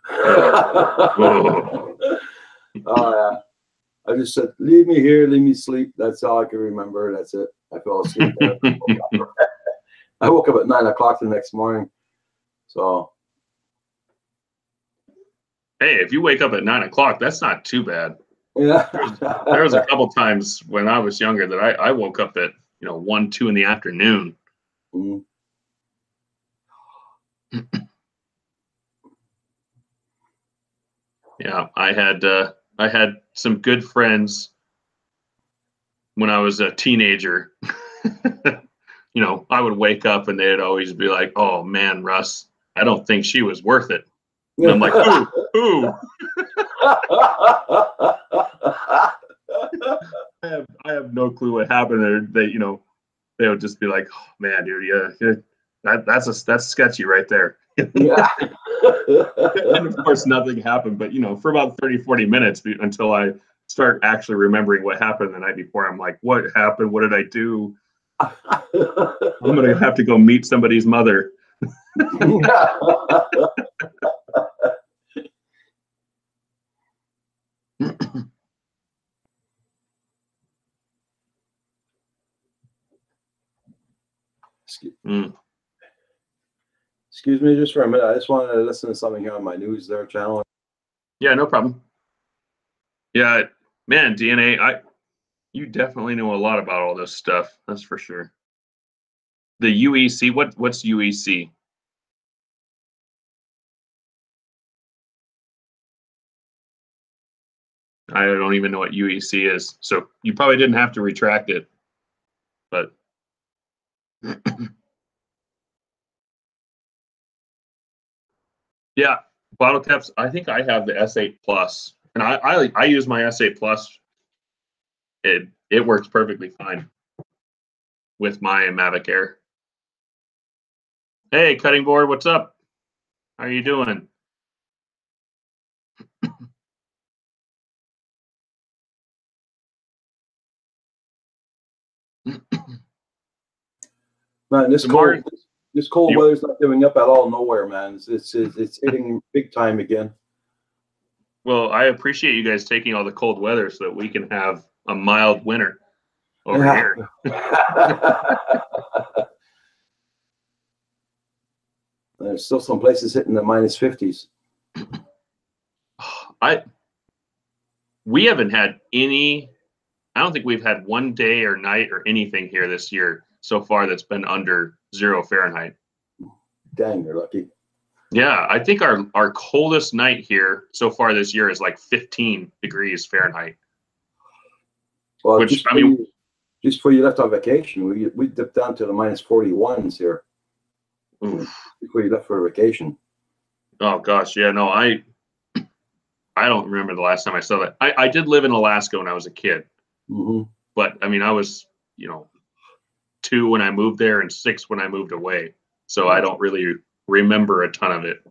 S2: Oh, yeah. I just said, leave me here, leave me sleep. That's all I can remember. That's it. I fell asleep. I woke up at 9 o'clock the next morning. So.
S1: Hey, if you wake up at 9 o'clock, that's not too bad.
S2: Yeah.
S1: There was a couple times when I was younger that I woke up at 1, 2 in the afternoon.
S2: Mm.
S1: Yeah, I had some good friends when I was a teenager. I would wake up and they'd always be like, "Oh man, Russ, I don't think she was worth it." And I'm like, "Who?" I have no clue what happened. They would just be like, "Oh man, dude, yeah, that's sketchy right there."
S2: Yeah.
S1: And of course, nothing happened. But for about 30, 40 minutes until I start actually remembering what happened the night before, I'm like, "What happened? What did I do?" I'm gonna have to go meet somebody's mother.
S2: Excuse me just for a minute. I just wanted to listen to something here on my news there channel.
S1: Yeah, no problem. Yeah, man, DNA. You definitely know a lot about all this stuff. That's for sure. The UEC. What's UEC? I don't even know what UEC is. So you probably didn't have to retract it, but yeah, bottle caps. I think I have the S8 Plus, and I use my S8 Plus. It works perfectly fine with my Mavic Air. Hey, cutting board, what's up? How are you doing?
S2: Man,
S1: Tomorrow,
S2: this cold
S1: you,
S2: weather's not giving up at all nowhere, man. It's hitting big time again.
S1: well, I appreciate you guys taking all the cold weather so that we can have a mild winter over
S2: Yeah.
S1: here.
S2: There's still some places hitting the -50s.
S1: We haven't had any. I don't think we've had one day or night or anything here this year so far that's been under 0 Fahrenheit.
S2: Dang, you're lucky.
S1: Yeah, I think our coldest night here so far this year is like 15 degrees Fahrenheit.
S2: Well,
S1: Which
S2: just before you left on vacation, we dipped down to the -41s here.
S1: Oof.
S2: Before you left for vacation.
S1: Oh gosh, yeah, no, I don't remember the last time I saw that. I did live in Alaska when I was a kid, but I mean, I was 2 when I moved there and 6 when I moved away, so I don't really remember a ton of it.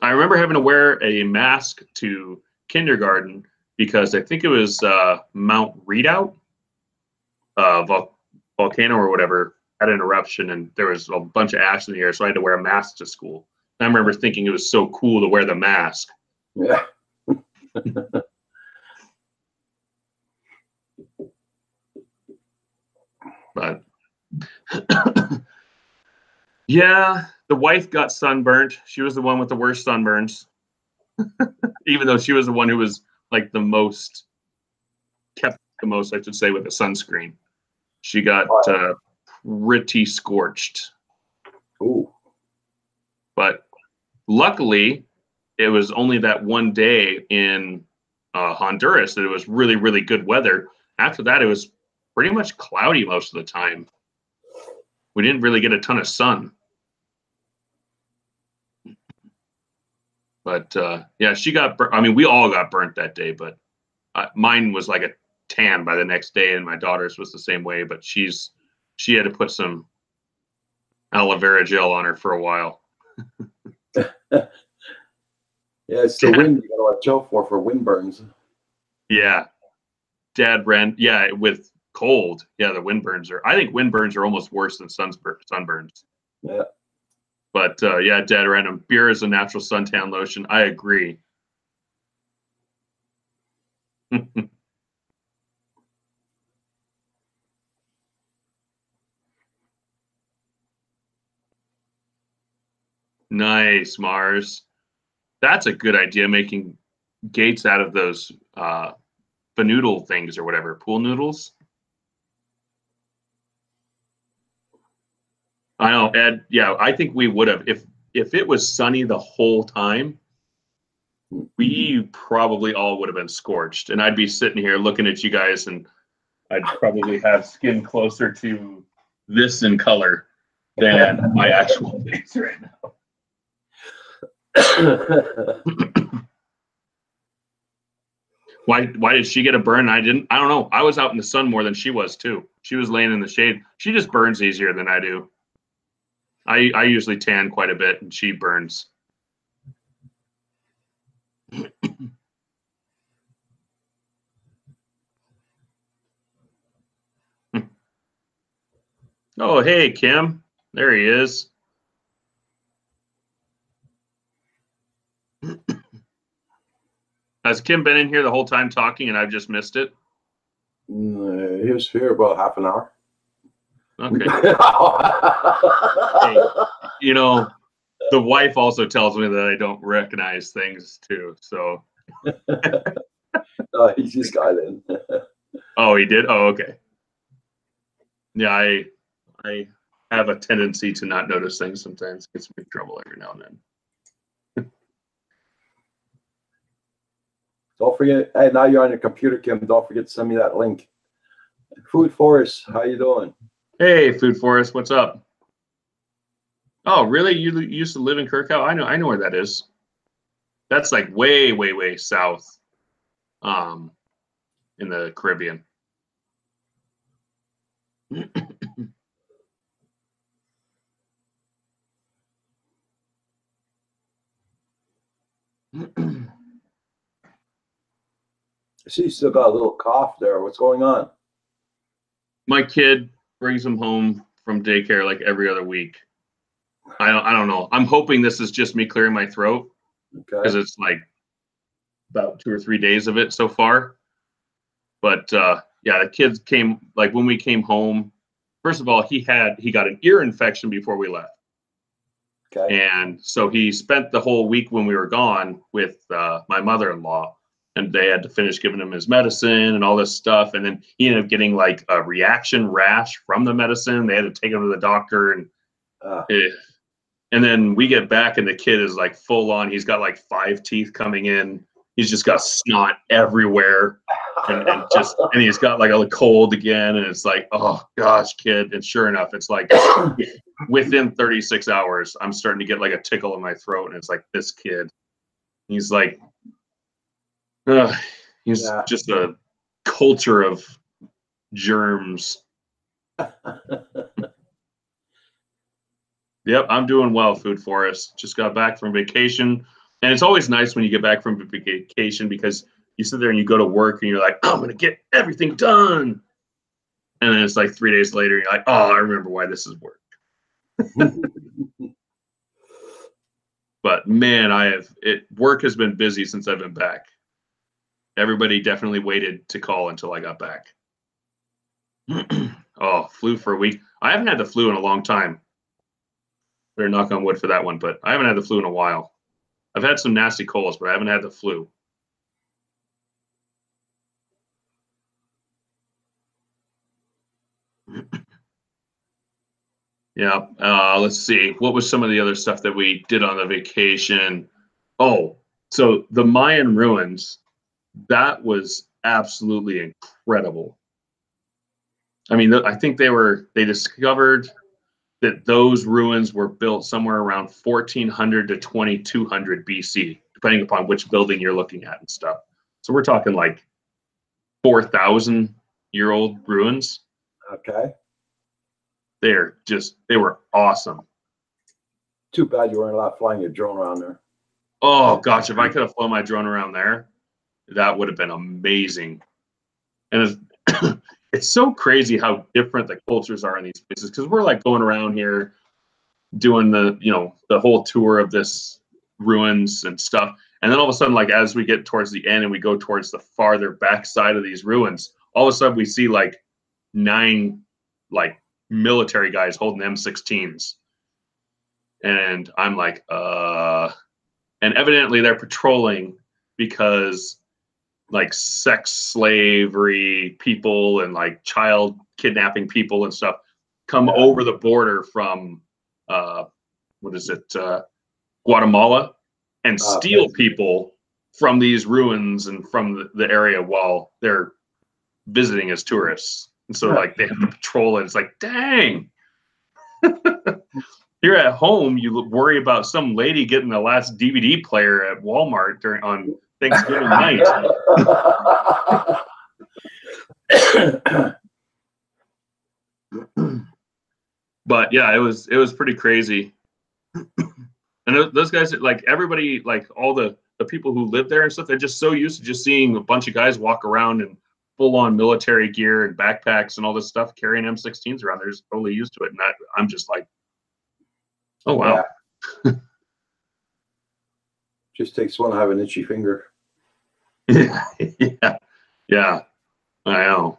S1: I remember having to wear a mask to kindergarten because I think it was Mount Redoubt, volcano or whatever, had an eruption and there was a bunch of ash in the air, so I had to wear a mask to school. I remember thinking it was so cool to wear the mask.
S2: Yeah.
S1: But yeah, the wife got sunburnt. She was the one with the worst sunburns, even though she was the one who was like kept the most, I should say, with the sunscreen. She got pretty scorched.
S2: Ooh.
S1: But luckily, it was only that one day in Honduras that it was really, really good weather. After that, it was pretty much cloudy most of the time. We didn't really get a ton of sun. But yeah, she got burnt. I mean, we all got burnt that day, but mine was like a tan by the next day, and my daughter's was the same way. But she had to put some aloe vera gel on her for a while.
S2: Yeah, it's the wind you gotta watch out for wind burns.
S1: Yeah, Dad ran. Yeah, with cold. Yeah, the wind burns are. I think wind burns are almost worse than sunburns.
S2: Yeah.
S1: But yeah, Dad random beer is a natural suntan lotion. I agree. Nice, Mars. That's a good idea. Making gates out of those fanoodle things or whatever, pool noodles. I know, Ed. Yeah, I think we would have if it was sunny the whole time. We probably all would have been scorched, and I'd be sitting here looking at you guys, and I'd probably have skin closer to this in color than my actual face right now. Why did she get a burn? I didn't. I don't know. I was out in the sun more than she was too. She was laying in the shade. She just burns easier than I do. I usually tan quite a bit, and she burns. Oh, hey, Kim. There he is. Has Kim been in here the whole time talking and I've just missed it?
S2: He was here about half an hour.
S1: Okay. Hey, you know, the wife also tells me that I don't recognize things too. So
S2: no, He just got in.
S1: Oh, he did. Oh, okay. Yeah, I have a tendency to not notice things sometimes. It gets me in trouble every now and then.
S2: Don't forget. Hey, now you're on your computer, Kim. Don't forget to send me that link. Food Forest, how you doing?
S1: Hey, Food Forest, what's up? Oh, really? You used to live in Kirkhow? I know where that is. That's like way, way, way south, in the Caribbean.
S2: I see you still got a little cough there. What's going on?
S1: My kid brings him home from daycare like every other week. I don't know. I'm hoping this is just me clearing my throat because
S2: Okay.
S1: it's like about 2 or 3 days of it so far. But yeah, the kids came like when we came home. First of all, he got an ear infection before we left.
S2: Okay.
S1: And so he spent the whole week when we were gone with my mother-in-law, and they had to finish giving him his medicine and all this stuff. And then he ended up getting like a reaction rash from the medicine. They had to take him to the doctor, and then we get back, and the kid is like full on. He's got like 5 teeth coming in. He's just got snot everywhere, and he's got like a cold again. And it's like, oh gosh, kid. And sure enough, it's like within 36 hours, I'm starting to get like a tickle in my throat, and it's like this kid. He's like, he's
S2: Yeah.
S1: just a culture of germs. Yep, I'm doing well, Food Forest. Just got back from vacation. And it's always nice when you get back from vacation because you sit there and you go to work and you're like, oh, I'm going to get everything done. And then it's like 3 days later, and you're like, oh, I remember why this is work. But man, work has been busy since I've been back. Everybody definitely waited to call until I got back. Oh, flu for a week. I haven't had the flu in a long time. Better knock on wood for that one, but I haven't had the flu in a while. I've had some nasty colds, but I haven't had the flu. Yeah. Let's see. What was some of the other stuff that we did on the vacation? Oh, so the Mayan ruins, that was absolutely incredible. I mean, I think they discovered that those ruins were built somewhere around 1400 to 2200 BC, depending upon which building you're looking at and stuff. So we're talking like 4,000-year-old ruins.
S2: Okay.
S1: They were awesome.
S2: Too bad you weren't allowed flying your drone around there.
S1: Oh gosh, if I could have flown my drone around there, that would have been amazing. And it's so crazy how different the cultures are in these places because we're like going around here doing the whole tour of this ruins and stuff, and then all of a sudden, like as we get towards the end and we go towards the farther back side of these ruins, all of a sudden we see like 9 like military guys holding M16s, and I'm like, and evidently they're patrolling because like sex slavery people and like child kidnapping people and stuff come over the border from what is it, Guatemala, and steal people from these ruins and from the area while they're visiting as tourists. And so like they have to patrol it. It's like, dang. Here at home, you worry about some lady getting the last DVD player at Walmart on Thanksgiving night. But yeah, it was pretty crazy. And those guys, like everybody, like all the people who live there and stuff, they're just so used to just seeing a bunch of guys walk around in full on military gear and backpacks and all this stuff, carrying M16s around. They're just totally used to it. And I'm just like, oh wow.
S2: Yeah. Just takes one to have an itchy finger.
S1: Yeah, I know.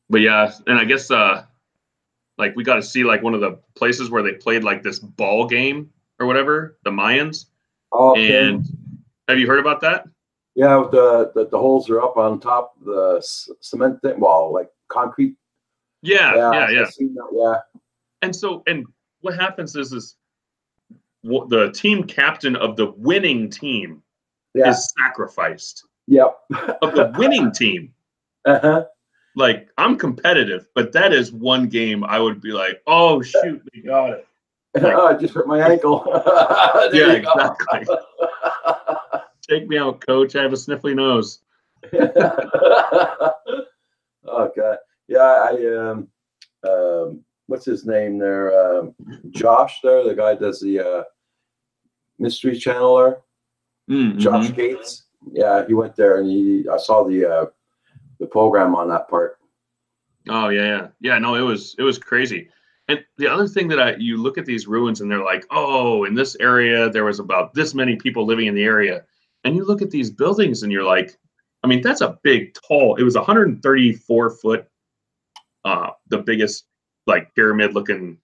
S1: But yeah, and I guess like we got to see like one of the places where they played like this ball game or whatever, the Mayans.
S2: Okay.
S1: And have you heard about that?
S2: Yeah, with the holes are up on top of the cement thing, well, like concrete.
S1: Yeah,
S2: Yeah,
S1: yeah,
S2: I
S1: yeah.
S2: seen that. Yeah.
S1: And what happens is the team captain of the winning team
S2: Yeah.
S1: is sacrificed
S2: Yep.
S1: of the winning team.
S2: Uh-huh.
S1: Like, I'm competitive, but that is one game I would be like, oh shoot, we got it. Like,
S2: Oh, I just hurt my ankle. There
S1: yeah,
S2: you go.
S1: exactly. Take me out, coach. I have a sniffly nose.
S2: Oh God. Yeah, what's his name there? Josh there, the guy does the Mystery Channeler. Josh
S1: Mm-hmm.
S2: Gates. Yeah, he went there and I saw the program on that part.
S1: Oh yeah. No, it was crazy. And the other thing that you look at these ruins and they're like, oh, in this area there was about this many people living in the area, and you look at these buildings and you're like, I mean, that's a big, tall. It was 134 foot. The biggest like pyramid-looking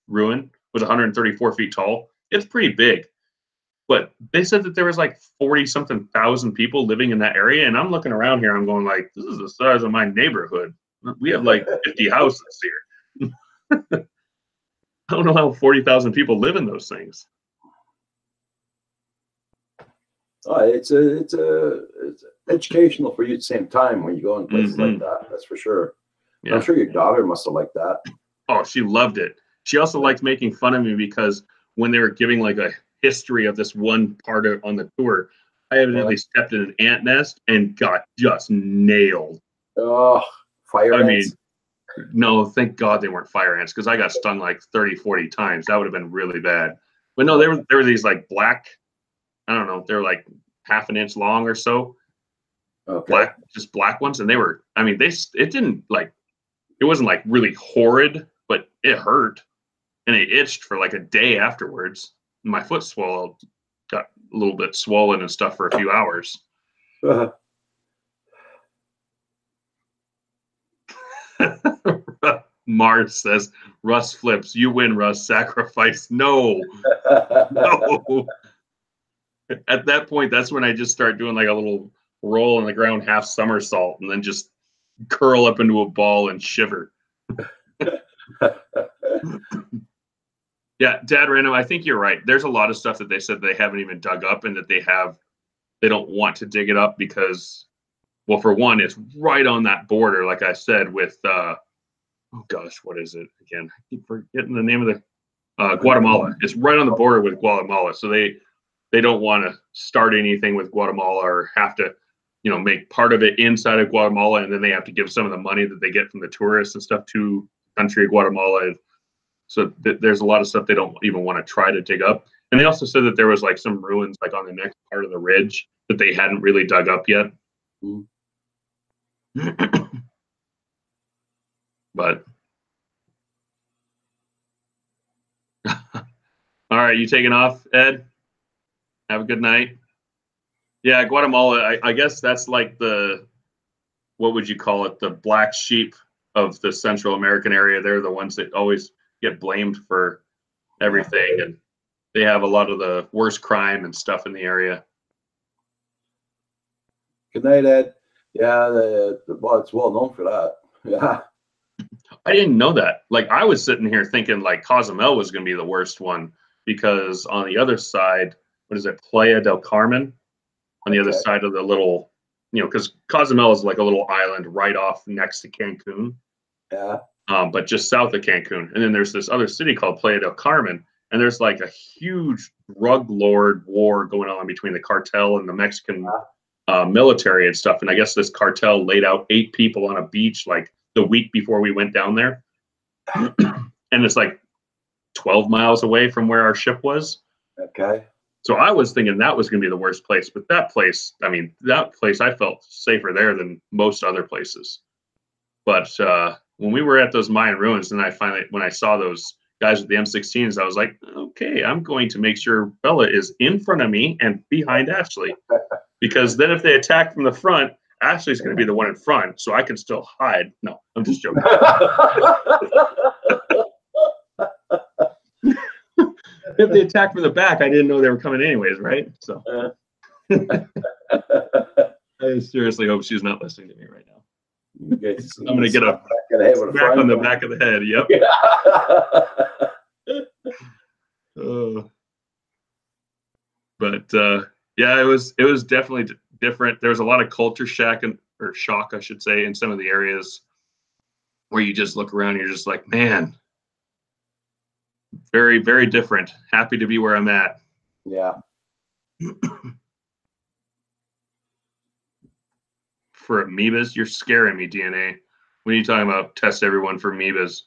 S1: ruin was 134 feet tall. It's pretty big. But they said that there was like 40 something thousand people living in that area. And I'm looking around here, I'm going like, this is the size of my neighborhood. We have like 50 houses here. I don't know how 40,000 people live in those things.
S2: Oh, it's educational for you at the same time when you go in places like that. That's for sure. Yeah. I'm sure your daughter must have liked that.
S1: Oh, she loved it. She also liked making fun of me because when they were giving like a history of this one part on the tour, I evidently stepped in an ant nest and got just nailed.
S2: Oh, fire ants.
S1: Mean, no, thank God they weren't fire ants, because I got stung like 30, 40 times. That would have been really bad. But no, there were these like black, I don't know, they're like half an inch long or so.
S2: Okay.
S1: Just black ones. And they were, I mean, it didn't like, it wasn't like really horrid, but it hurt. And it itched for like a day afterwards. My foot swelled, got a little bit swollen and stuff for a few hours. Mars says, Russ flips. You win, Russ. Sacrifice. No. No. At that point, that's when I just start doing like a little roll on the ground, half somersault, and then just curl up into a ball and shiver. Yeah, Dad Random, I think you're right. There's a lot of stuff that they said they haven't even dug up and that they don't want to dig it up because, well, for one, it's right on that border, like I said, with oh gosh, what is it again? I keep forgetting the name of the Guatemala. It's right on the border with Guatemala, so they don't want to start anything with Guatemala or have to, make part of it inside of Guatemala, and then they have to give some of the money that they get from the tourists and stuff to the country of Guatemala. So there's a lot of stuff they don't even want to try to dig up. And they also said that there was like some ruins like on the next part of the ridge that they hadn't really dug up yet. But all right, you taking off, Ed? Have a good night. Yeah, Guatemala, I guess that's like what would you call it? The black sheep of the Central American area. They're the ones that always get blamed for everything. And they have a lot of the worst crime and stuff in the area.
S2: Good night, Ed. Yeah, well, it's well known for that. Yeah.
S1: I didn't know that. Like, I was sitting here thinking like Cozumel was going to be the worst one because on the other side, what is it, Playa del Carmen? On the other side of the little, because Cozumel is like a little island right off next to Cancun.
S2: Yeah.
S1: But just south of Cancun. And then there's this other city called Playa del Carmen. And there's like a huge drug lord war going on between the cartel and the Mexican military and stuff. And I guess this cartel laid out 8 people on a beach like the week before we went down there. And it's like 12 miles away from where our ship was.
S2: Okay.
S1: So I was thinking that was going to be the worst place. But that place I felt safer there than most other places. But when we were at those Mayan ruins, and when I saw those guys with the M16s, I was like, okay, I'm going to make sure Bella is in front of me and behind Ashley. Because then if they attack from the front, Ashley's going to be the one in front, so I can still hide. No, I'm just joking. if they attack from the back, I didn't know they were coming anyways, right? So I seriously hope she's not listening to me right now. I'm gonna get a smack on the back of the head. Yep. But yeah, it was definitely different. There was a lot of culture shock I should say, in some of the areas where you just look around and you're just like, man, very, very different. Happy to be where I'm at.
S2: Yeah.
S1: For amoebas, you're scaring me, DNA. When are you talking about test everyone for amoebas?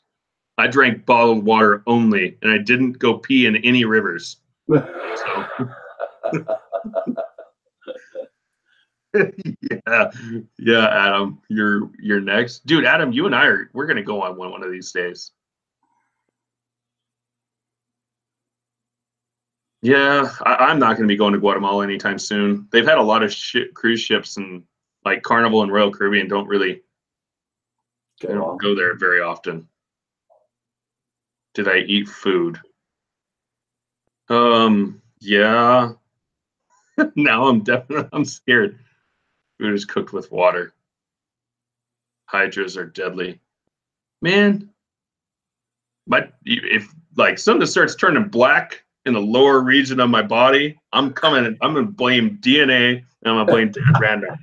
S1: I drank bottled water only, and I didn't go pee in any rivers. So. yeah, Adam, you're next, dude. Adam, you and we're gonna go on one of these days. Yeah, I'm not gonna be going to Guatemala anytime soon. They've had a lot of cruise ships, and like Carnival and Royal Caribbean don't really go there very often. Did I eat food? Yeah. Now I'm scared. Food is cooked with water. Hydras are deadly. Man, but if like something starts turning black in the lower region of my body, I'm gonna blame DNA and I'm gonna blame Dan Random.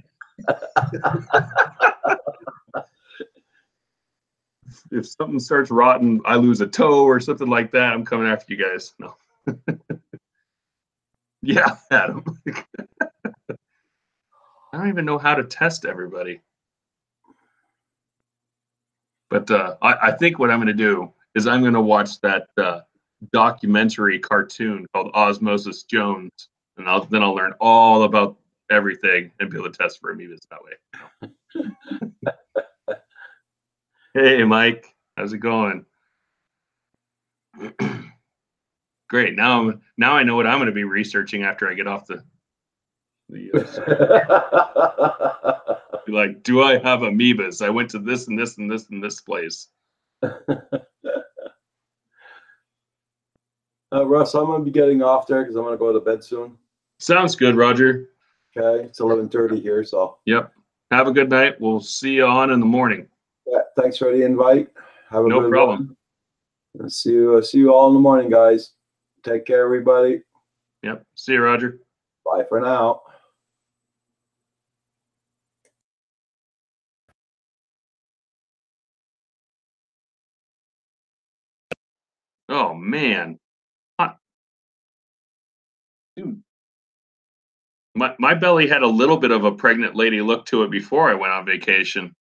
S1: If something starts rotting, I lose a toe or something like that, I'm coming after you guys. No. Yeah, Adam. I don't even know how to test everybody. But I think what I'm going to do is I'm going to watch that documentary cartoon called Osmosis Jones, and then I'll learn all about everything and be able to test for amoebas that way. Hey, Mike, how's it going? Great. Now I know what I'm going to be researching after I get off the like, do I have amoebas? I went to this and this and this and this place.
S2: Russ, I'm going to be getting off there because I'm going to go to bed soon.
S1: Sounds good, Roger.
S2: Okay, it's 11:30 here, so.
S1: Yep. Have a good night. We'll see you on in the morning.
S2: Yeah, thanks for the invite. Have a
S1: no
S2: good
S1: problem.
S2: One. See you all in the morning, guys. Take care, everybody.
S1: Yep. See you, Roger.
S2: Bye for now.
S1: Oh man. Dude. My belly had a little bit of a pregnant lady look to it before I went on vacation.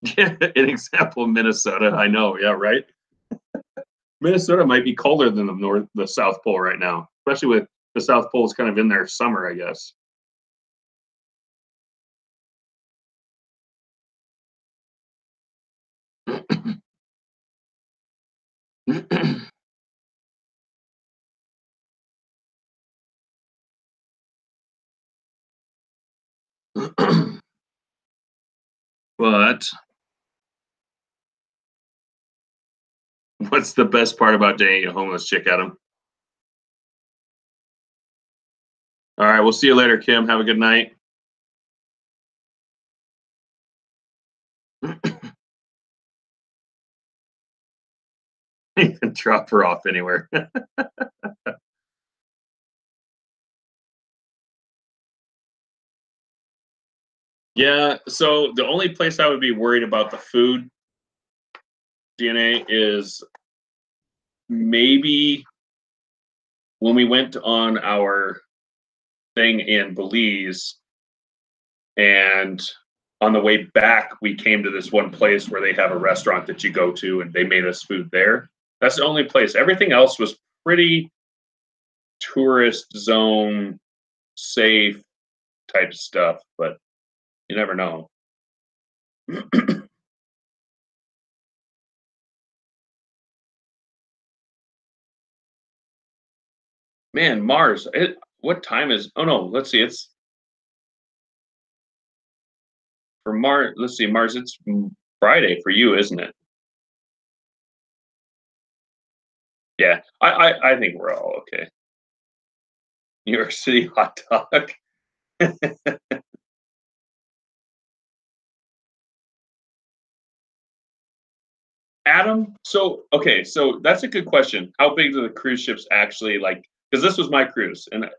S1: Yeah, an example of Minnesota. I know. Yeah, right. Minnesota might be colder than the South Pole right now, especially with the South Pole's kind of in their summer, I guess. But what's the best part about dating a homeless chick, Adam? All right, we'll see you later, Kim. Have a good night. You can drop her off anywhere. Yeah, so the only place I would be worried about the food DNA is maybe when we went on our thing in Belize, and on the way back, we came to this one place where they have a restaurant that you go to, and they made us food there. That's the only place. Everything else was pretty tourist zone, safe type stuff, but you never know. Man, Mars. What time is? Oh no, let's see. It's For Mars, let's see, Mars, it's Friday for you, isn't it? Yeah, I think we're all okay. New York City hot dog. Adam, so okay, so that's a good question. How big do the cruise ships actually like? Because this was my cruise, and a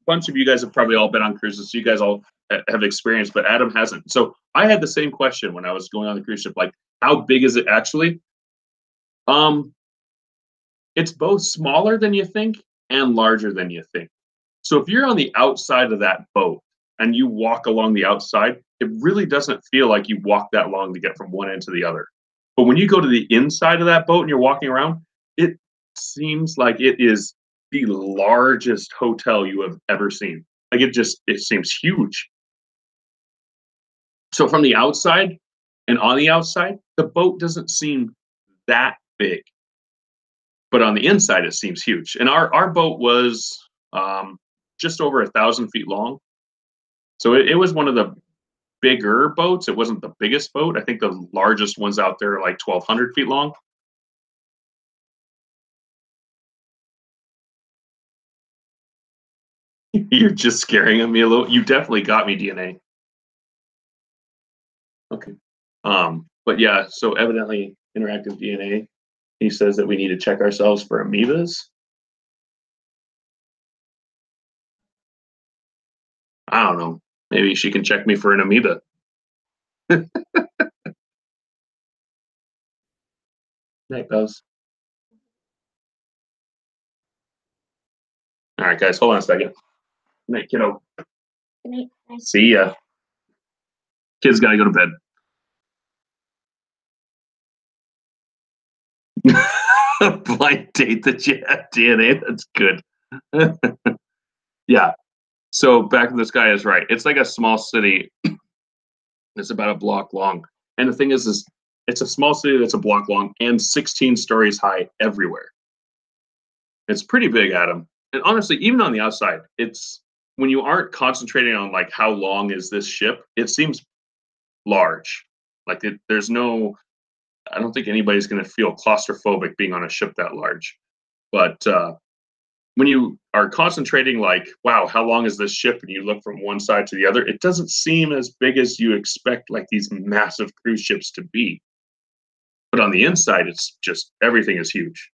S1: bunch of you guys have probably all been on cruises, so you guys all have experience, but Adam hasn't. So I had the same question when I was going on the cruise ship, like, how big is it actually? Um, it's both smaller than you think and larger than you think. So if you're on the outside of that boat and you walk along the outside, it really doesn't feel like you walk that long to get from one end to the other. But when you go to the inside of that boat and you're walking around, it seems like it is the largest hotel you have ever seen. Like it seems huge. So from the outside and on the outside, the boat doesn't seem that big, but on the inside it seems huge. And our boat was just over 1,000 feet long, so it was one of the bigger boats. It wasn't the biggest boat. I think the largest ones out there are like 1,200 feet long. You're just scaring at me a little. You definitely got me, DNA. Okay. But yeah, so evidently interactive DNA. He says that we need to check ourselves for amoebas. I don't know. Maybe she can check me for an amoeba. Night, Buzz. All right, guys, hold on a second. Night, kiddo. See ya. Kids gotta go to bed. Blind date the DNA. That's good. Yeah. So back to this guy is right. It's like a small city. It's about a block long. And the thing is it's a small city that's a block long and 16 stories high everywhere. It's pretty big, Adam. And honestly, even on the outside, it's when you aren't concentrating on like how long is this ship, it seems large. Like there's no, I don't think anybody's going to feel claustrophobic being on a ship that large. But when you are concentrating, like, wow, how long is this ship? And you look from one side to the other, it doesn't seem as big as you expect, like these massive cruise ships to be. But on the inside, it's just everything is huge.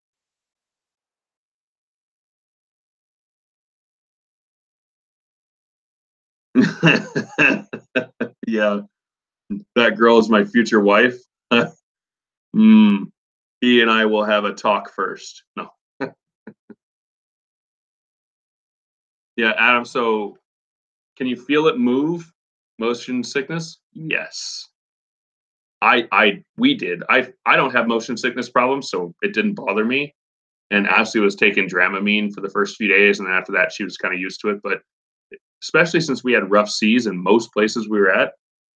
S1: Yeah, that girl is my future wife. Mm, he and I will have a talk first. No. Yeah, Adam. So can you feel it move? Motion sickness? Yes. We did. I don't have motion sickness problems, so it didn't bother me. And Ashley was taking Dramamine for the first few days, and then after that, she was kind of used to it. But especially since we had rough seas in most places we were at,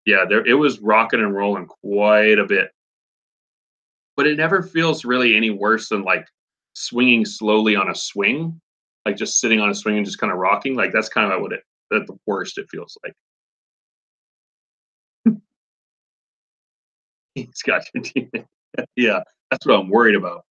S1: yeah, there it was rocking and rolling quite a bit. But it never feels really any worse than like swinging slowly on a swing, like just sitting on a swing and just kind of rocking. Like that's kind of what it at the worst it feels like. He's got you. Yeah, that's what I'm worried about.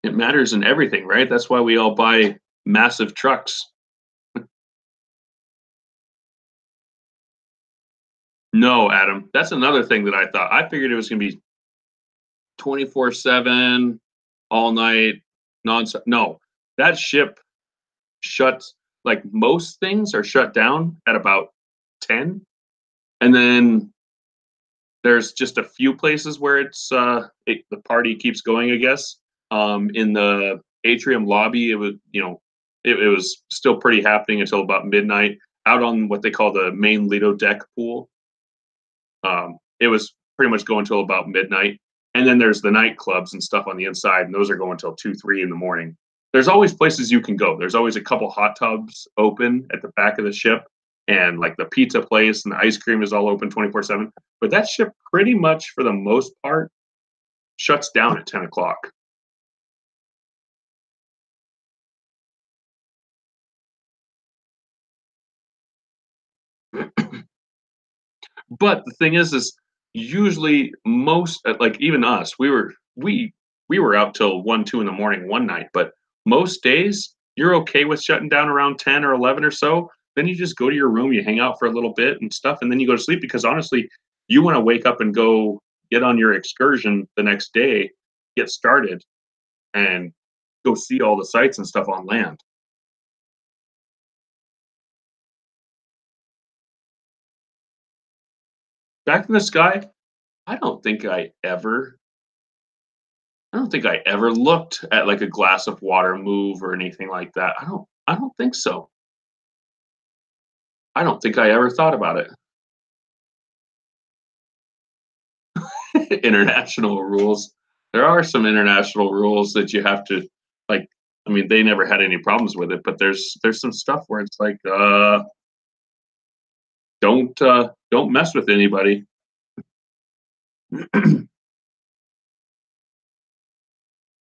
S1: It matters in everything, right? That's why we all buy massive trucks. No, Adam, that's another thing that I thought. I figured it was going to be 24/7, all night, nonstop. No, that ship shuts, like most things are shut down at about 10. And then there's just a few places where the party keeps going, I guess. In the atrium lobby, it was, it was still pretty happening until about midnight. Out on what they call the main Lido deck pool, it was pretty much going until about midnight. And then there's the nightclubs and stuff on the inside, and those are going until 2, 3 in the morning. There's always places you can go. There's always a couple hot tubs open at the back of the ship, and like the pizza place and the ice cream is all open 24/7. But that ship, pretty much for the most part, shuts down at 10 o'clock. But the thing is usually most like even us, we were out till 1, 2 in the morning one night, but most days you're okay with shutting down around 10 or 11 or so. Then you just go to your room, you hang out for a little bit and stuff, and then you go to sleep because honestly, you want to wake up and go get on your excursion the next day, get started, and go see all the sights and stuff on land. Back in the sky, I don't think I don't think I ever looked at like a glass of water move or anything like that. I don't think so. I don't think I ever thought about it. International rules. There are some international rules that you have to like I mean, they never had any problems with it, but there's some stuff where it's like don't mess with anybody.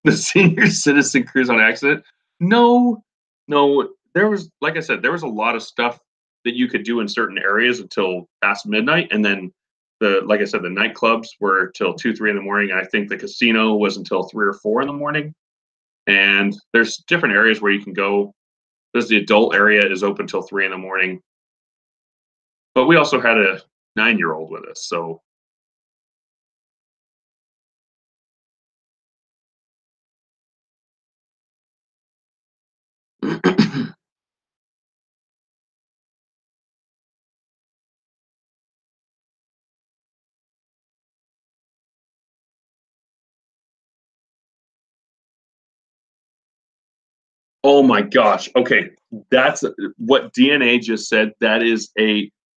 S1: The senior citizen cruise on accident? No, no. There was, like I said, there was a lot of stuff that you could do in certain areas until past midnight, and then like I said, the nightclubs were till 2, 3 in the morning. And I think the casino was until 3 or 4 in the morning. And there's different areas where you can go. There's the adult area is open till 3 in the morning, but we also had a 9-year-old with us, so oh my gosh. Okay. That's what DNA just said. That is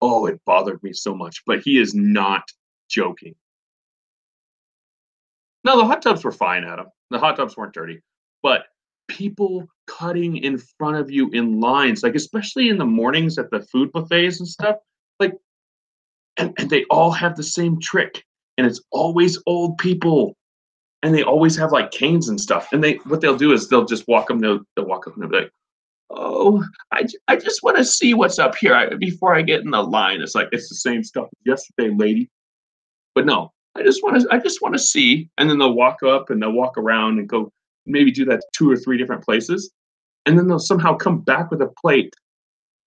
S1: oh, it bothered me so much, but he is not joking. No, the hot tubs were fine, Adam. The hot tubs weren't dirty, but people cutting in front of you in lines, like especially in the mornings at the food buffets and stuff, like, and they all have the same trick, and it's always old people, and they always have like canes and stuff. And what they'll do is they'll just walk them. They'll walk up and they'll be like, "Oh, I just want to see what's up here before I get in the line." It's like it's the same stuff as yesterday, lady. But no, I just want to see. And then they'll walk up and they'll walk around and go maybe do that 2 or 3 different places, and then they'll somehow come back with a plate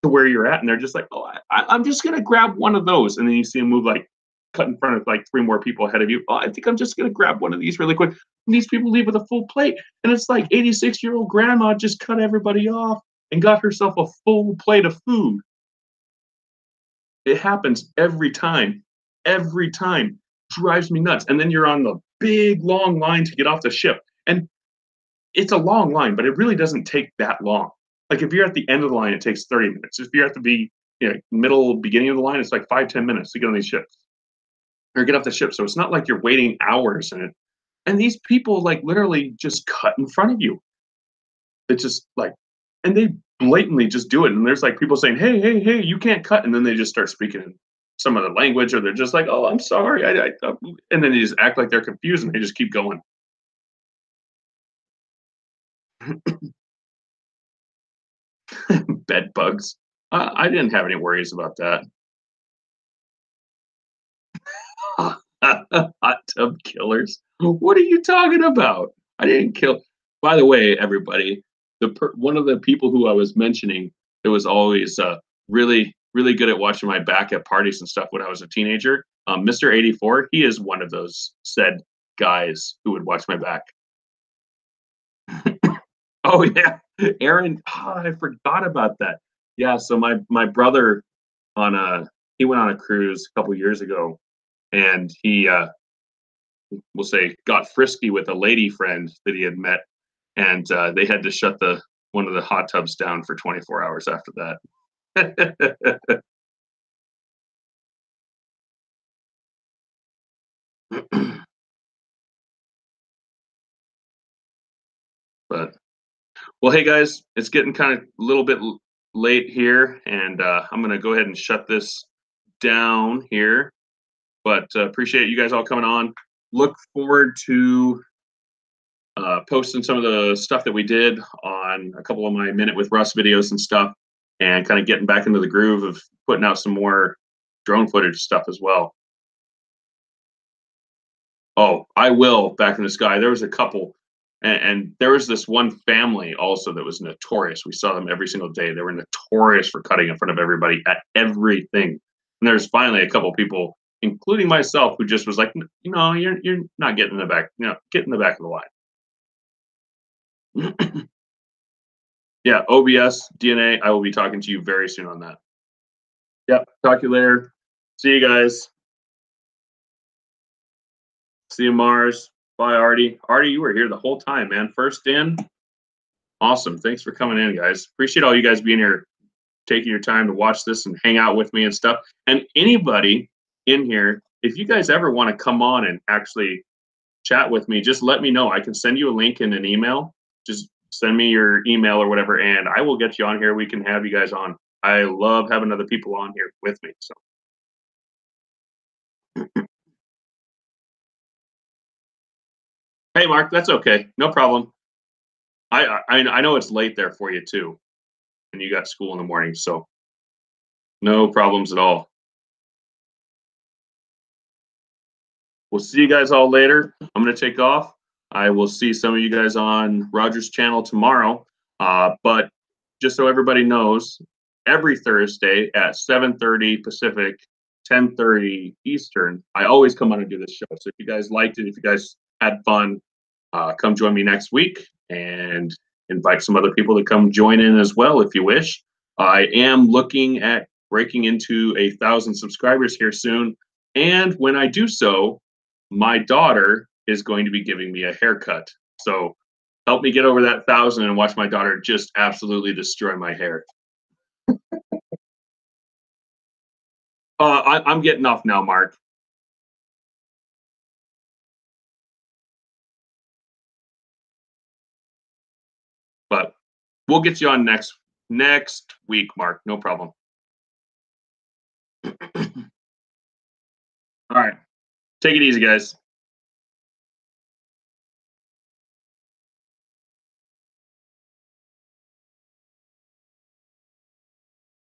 S1: to where you're at, and they're just like, "Oh, I'm just gonna grab one of those," and then you see them move like cut in front of like 3 more people ahead of you. "Oh, I think I'm just gonna grab one of these really quick." And these people leave with a full plate, and it's like 86-year-old grandma just cut everybody off and got herself a full plate of food. It happens every time. Drives me nuts. And then you're on the big long line to get off the ship, and it's a long line, but it really doesn't take that long. Like if you're at the end of the line, it takes 30 minutes. If you're at middle, beginning of the line, it's like 5, 10 minutes to get on these ships or get off the ship. So it's not like you're waiting hours in it. And these people like literally just cut in front of you. It's just like, and they blatantly just do it. And there's like people saying, "Hey, hey, hey, you can't cut." And then they just start speaking in some other language, or they're just like, "Oh, I'm sorry." And then they just act like they're confused and they just keep going. Bed bugs. I didn't have any worries about that. Hot tub killers. What are you talking about? I didn't kill. By the way, everybody, one of the people who I was mentioning, it was always really, really good at watching my back at parties and stuff when I was a teenager. Mr. 84, he is one of those said guys who would watch my back. Oh yeah, Aaron. Oh, I forgot about that. Yeah, so my brother on a he went on a cruise a couple years ago, and he we'll say got frisky with a lady friend that he had met, and they had to shut the one of the hot tubs down for 24 hours after that. But well, hey guys, it's getting kind of a little bit late here, and I'm gonna go ahead and shut this down here. But appreciate you guys all coming on. look forward to posting some of the stuff that we did on a couple of my Minute with Russ videos and stuff, and kind of getting back into the groove of putting out some more drone footage stuff as well. Oh, I will. Back in the sky, there was a couple, and there was this one family also that was notorious. We saw them every single day. They were notorious for cutting in front of everybody at everything. And there's finally a couple people, including myself, who just was like, you're not getting in the back. Get in the back of the line. Yeah, OBS, DNA. I will be talking to you very soon on that. Yep. Talk to you later. See you guys. See you, Mars. Bye, Artie. Artie, you were here the whole time, man. First in. Awesome. Thanks for coming in, guys. Appreciate all you guys being here, taking your time to watch this and hang out with me and stuff. And anybody in here, if you guys ever want to come on and actually chat with me, just let me know. I can send you a link in an email. Just send me your email or whatever, and I will get you on here. We can have you guys on. I love having other people on here with me. So. Hey, Mark, that's okay. No problem. I know it's late there for you too, and you got school in the morning, so no problems at all. We'll see you guys all later. I'm going to take off. I will see some of you guys on Roger's channel tomorrow. But just so everybody knows, every Thursday at 7:30 Pacific, 10:30 Eastern, I always come on and do this show. So if you guys liked it, if you guys had fun, come join me next week and invite some other people to come join in as well if you wish. I am looking at breaking into 1,000 subscribers here soon. And when I do so, my daughter is going to be giving me a haircut. So help me get over that 1,000 and watch my daughter just absolutely destroy my hair. I'm getting off now, Mark. But we'll get you on next week, Mark. No problem. All right. Take it easy, guys.